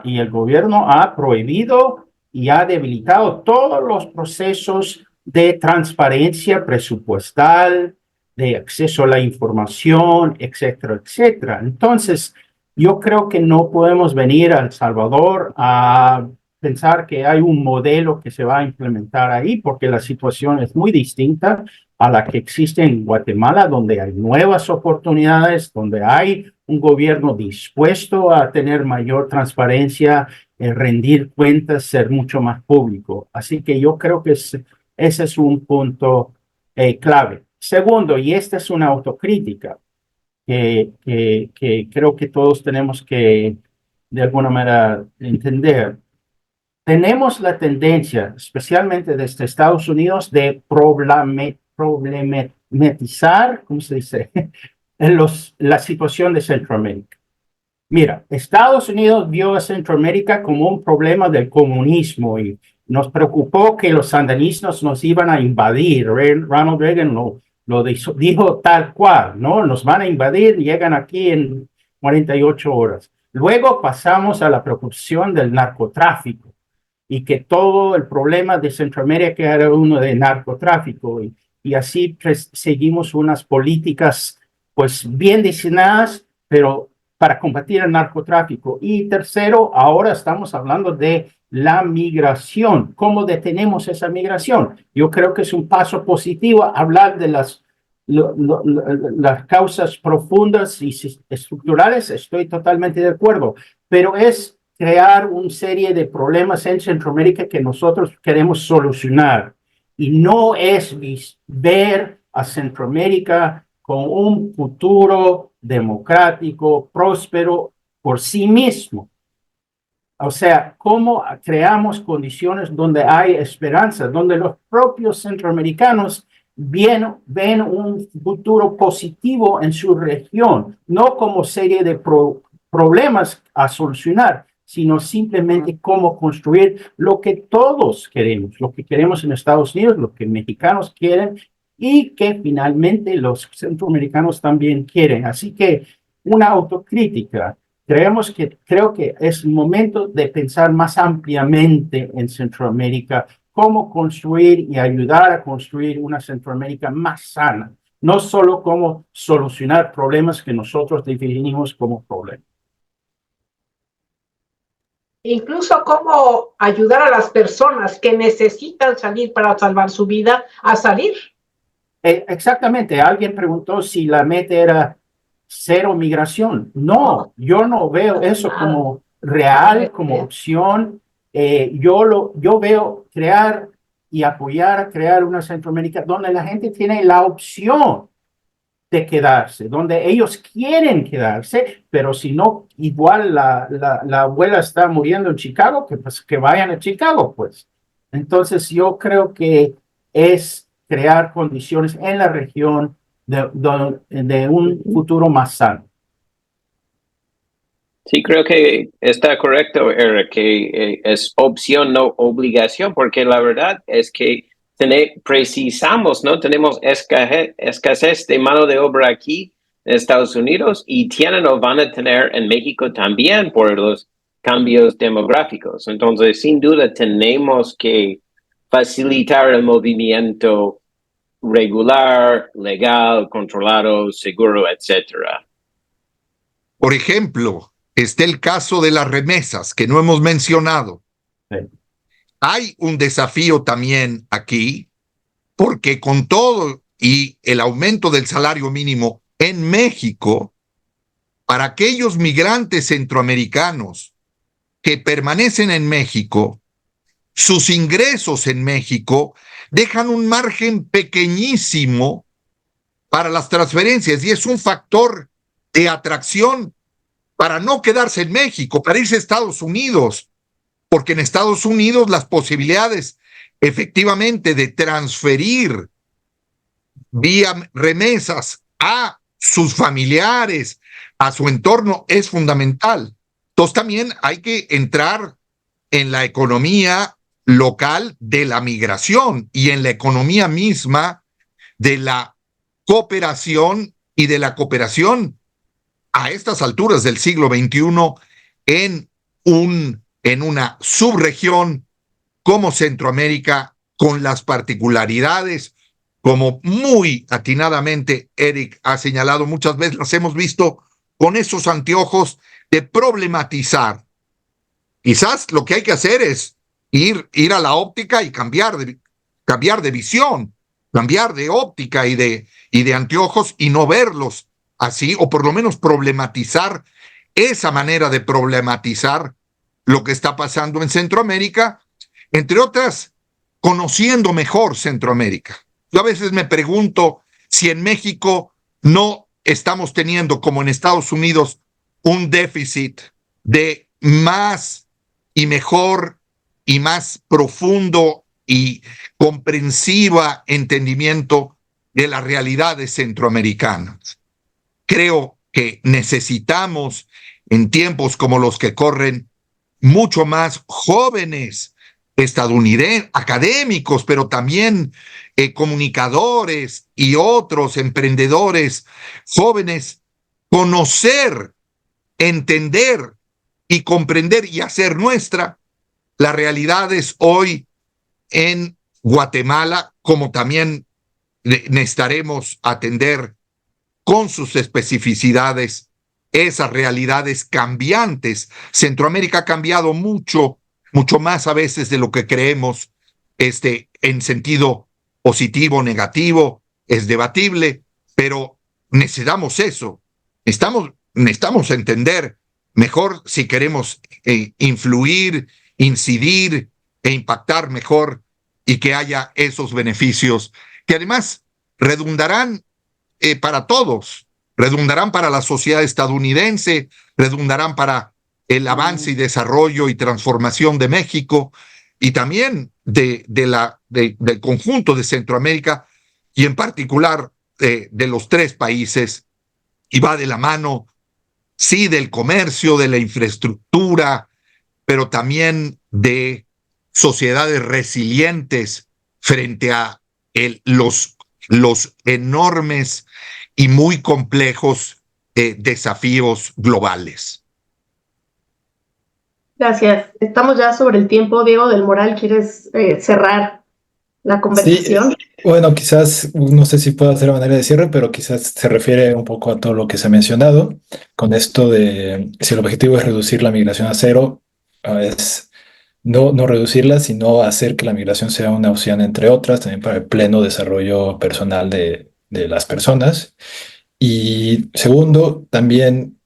y el gobierno ha prohibido y ha debilitado todos los procesos de transparencia presupuestal, de acceso a la información, etcétera, etcétera. Entonces, yo creo que no podemos venir a El Salvador a pensar que hay un modelo que se va a implementar ahí, porque la situación es muy distinta a la que existe en Guatemala, donde hay nuevas oportunidades, donde hay un gobierno dispuesto a tener mayor transparencia, rendir cuentas, ser mucho más público. Así que yo creo que ese es un punto clave. Segundo, y esta es una autocrítica que creo que todos tenemos que de alguna manera entender. Tenemos la tendencia, especialmente desde Estados Unidos, de problematizar, ¿cómo se dice?, la situación de Centroamérica. Mira, Estados Unidos vio a Centroamérica como un problema del comunismo y nos preocupó que los sandinistas nos iban a invadir. Ronald Reagan lo dijo tal cual, ¿no? Nos van a invadir, llegan aquí en 48 horas. Luego pasamos a la preocupación del narcotráfico y que todo el problema de Centroamérica era uno de narcotráfico y así seguimos unas políticas pues bien diseñadas, pero para combatir el narcotráfico. Y tercero, ahora estamos hablando de la migración. ¿Cómo detenemos esa migración? Yo creo que es un paso positivo hablar de las causas profundas y estructurales. Estoy totalmente de acuerdo, pero es crear una serie de problemas en Centroamérica que nosotros queremos solucionar. Y no es ver a Centroamérica con un futuro democrático, próspero por sí mismo. O sea, cómo creamos condiciones donde hay esperanza, donde los propios centroamericanos ven un futuro positivo en su región, no como serie de problemas a solucionar, sino simplemente cómo construir lo que todos queremos, lo que queremos en Estados Unidos, lo que mexicanos quieren y que finalmente los centroamericanos también quieren. Así que una autocrítica. Creo que es el momento de pensar más ampliamente en Centroamérica, cómo construir y ayudar a construir una Centroamérica más sana, no solo cómo solucionar problemas que nosotros definimos como problemas. Incluso cómo ayudar a las personas que necesitan salir para salvar su vida a salir. Exactamente, alguien preguntó si la meta era cero migración. No, yo no veo eso como real, como opción. Yo veo crear y apoyar a crear una Centroamérica donde la gente tiene la opción de quedarse, donde ellos quieren quedarse, pero si no, igual la abuela está muriendo en Chicago, pues, que vayan a Chicago, pues. Entonces yo creo que es crear condiciones en la región de un futuro más sano. Sí, creo que está correcto, Eric, que es opción, no obligación, porque la verdad es que precisamos, ¿no? Tenemos escasez de mano de obra aquí en Estados Unidos y tienen o van a tener en México también por los cambios demográficos. Entonces, sin duda, tenemos que facilitar el movimiento regular, legal, controlado, seguro, etcétera. Por ejemplo, está el caso de las remesas que no hemos mencionado. Sí. Hay un desafío también aquí, porque con todo y el aumento del salario mínimo en México, para aquellos migrantes centroamericanos que permanecen en México, sus ingresos en México dejan un margen pequeñísimo para las transferencias y es un factor de atracción para no quedarse en México, para irse a Estados Unidos, porque en Estados Unidos las posibilidades efectivamente de transferir vía remesas a sus familiares, a su entorno, es fundamental. Entonces también hay que entrar en la economía local de la migración y en la economía misma de la cooperación y de la cooperación a estas alturas del siglo XXI en una subregión como Centroamérica, con las particularidades, como muy atinadamente Eric ha señalado, muchas veces las hemos visto con esos anteojos de problematizar. Quizás lo que hay que hacer es ir a la óptica y cambiar de visión, cambiar de óptica y de anteojos y no verlos así, o por lo menos problematizar esa manera de problematizar lo que está pasando en Centroamérica, entre otras, conociendo mejor Centroamérica. Yo a veces me pregunto si en México no estamos teniendo, como en Estados Unidos, un déficit de más y mejor y más profundo y comprensiva entendimiento de las realidades centroamericanas. Creo que necesitamos, en tiempos como los que corren, mucho más jóvenes estadounidenses, académicos, pero también comunicadores y otros emprendedores jóvenes, conocer, entender y comprender y hacer nuestra las realidades hoy en Guatemala, como también necesitaremos atender con sus especificidades esas realidades cambiantes. Centroamérica ha cambiado mucho, mucho más a veces de lo que creemos, en sentido positivo, negativo, es debatible, pero necesitamos eso. Necesitamos entender mejor si queremos influir, incidir e impactar mejor y que haya esos beneficios que además redundarán para todos, redundarán para la sociedad estadounidense, redundarán para el avance y desarrollo y transformación de México y también del conjunto de Centroamérica y en particular de los tres países, y va de la mano, sí, del comercio, de la infraestructura, pero también de sociedades resilientes frente a los enormes y muy complejos desafíos globales. Gracias. Estamos ya sobre el tiempo. Diego del Moral, ¿quieres cerrar la conversación? Sí, bueno, quizás, no sé si puedo hacer manera de cierre, pero quizás se refiere un poco a todo lo que se ha mencionado, con esto de si el objetivo es reducir la migración a cero, es no reducirla, sino hacer que la migración sea una opción entre otras, también para el pleno desarrollo personal de las personas. Y segundo, también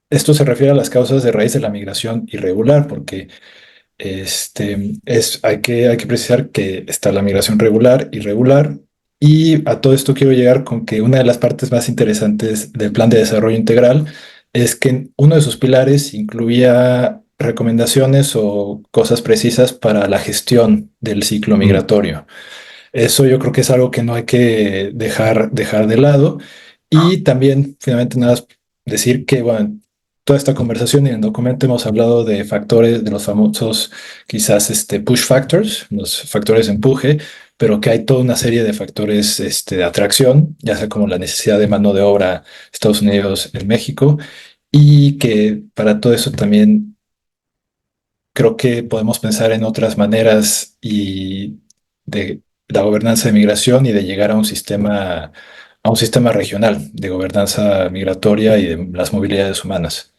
esto se refiere a las causas de raíz de la migración irregular, porque hay que precisar que está la migración regular, irregular, y a todo esto quiero llegar con que una de las partes más interesantes del Plan de Desarrollo Integral es que uno de sus pilares incluía recomendaciones o cosas precisas para la gestión del ciclo migratorio. Eso yo creo que es algo que no hay que dejar de lado. Y también, finalmente, nada más decir que, bueno, toda esta conversación y en el documento hemos hablado de factores, de los famosos, quizás, push factors, los factores de empuje, pero que hay toda una serie de factores, de atracción, ya sea como la necesidad de mano de obra Estados Unidos en México, y que para todo eso también creo que podemos pensar en otras maneras y de la gobernanza de migración y de llegar a un sistema regional de gobernanza migratoria y de las movilidades humanas.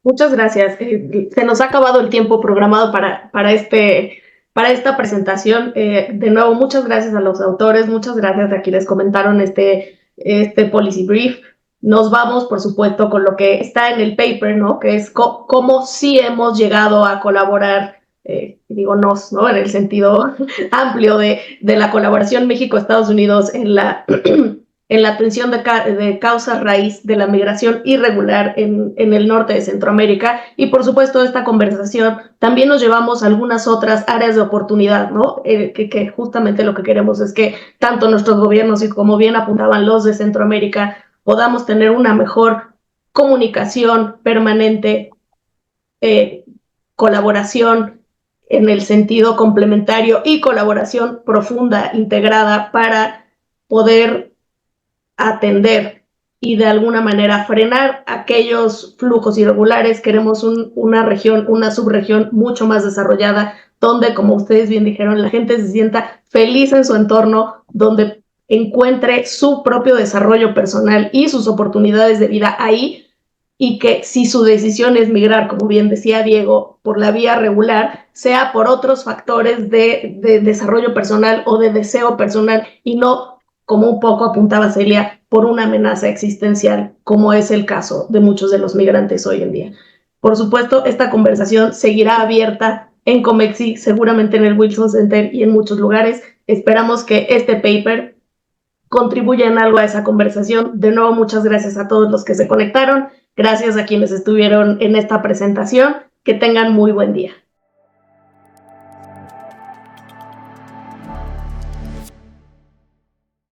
Muchas gracias. Se nos ha acabado el tiempo programado para esta presentación. De nuevo, muchas gracias a los autores, muchas gracias a quienes comentaron este policy brief. Nos vamos, por supuesto, con lo que está en el paper, ¿no? Que es cómo sí hemos llegado a colaborar, ¿no? En el sentido amplio de la colaboración México-Estados Unidos en la atención de causas raíz de la migración irregular en el norte de Centroamérica. Y por supuesto, esta conversación también nos llevamos a algunas otras áreas de oportunidad, ¿no? Que justamente lo que queremos es que tanto nuestros gobiernos y como bien apuntaban los de Centroamérica, podamos tener una mejor comunicación permanente, colaboración en el sentido complementario y colaboración profunda, integrada, para poder atender y de alguna manera frenar aquellos flujos irregulares. Queremos una región, una subregión mucho más desarrollada, donde, como ustedes bien dijeron, la gente se sienta feliz en su entorno, donde encuentre su propio desarrollo personal y sus oportunidades de vida ahí, y que si su decisión es migrar, como bien decía Diego, por la vía regular, sea por otros factores de desarrollo personal o de deseo personal, y no, como un poco apuntaba Celia, por una amenaza existencial, como es el caso de muchos de los migrantes hoy en día. Por supuesto, esta conversación seguirá abierta en Comexi, seguramente en el Wilson Center y en muchos lugares. Esperamos que este paper contribuya en algo a esa conversación. De nuevo, muchas gracias a todos los que se conectaron. Gracias a quienes estuvieron en esta presentación. Que tengan muy buen día.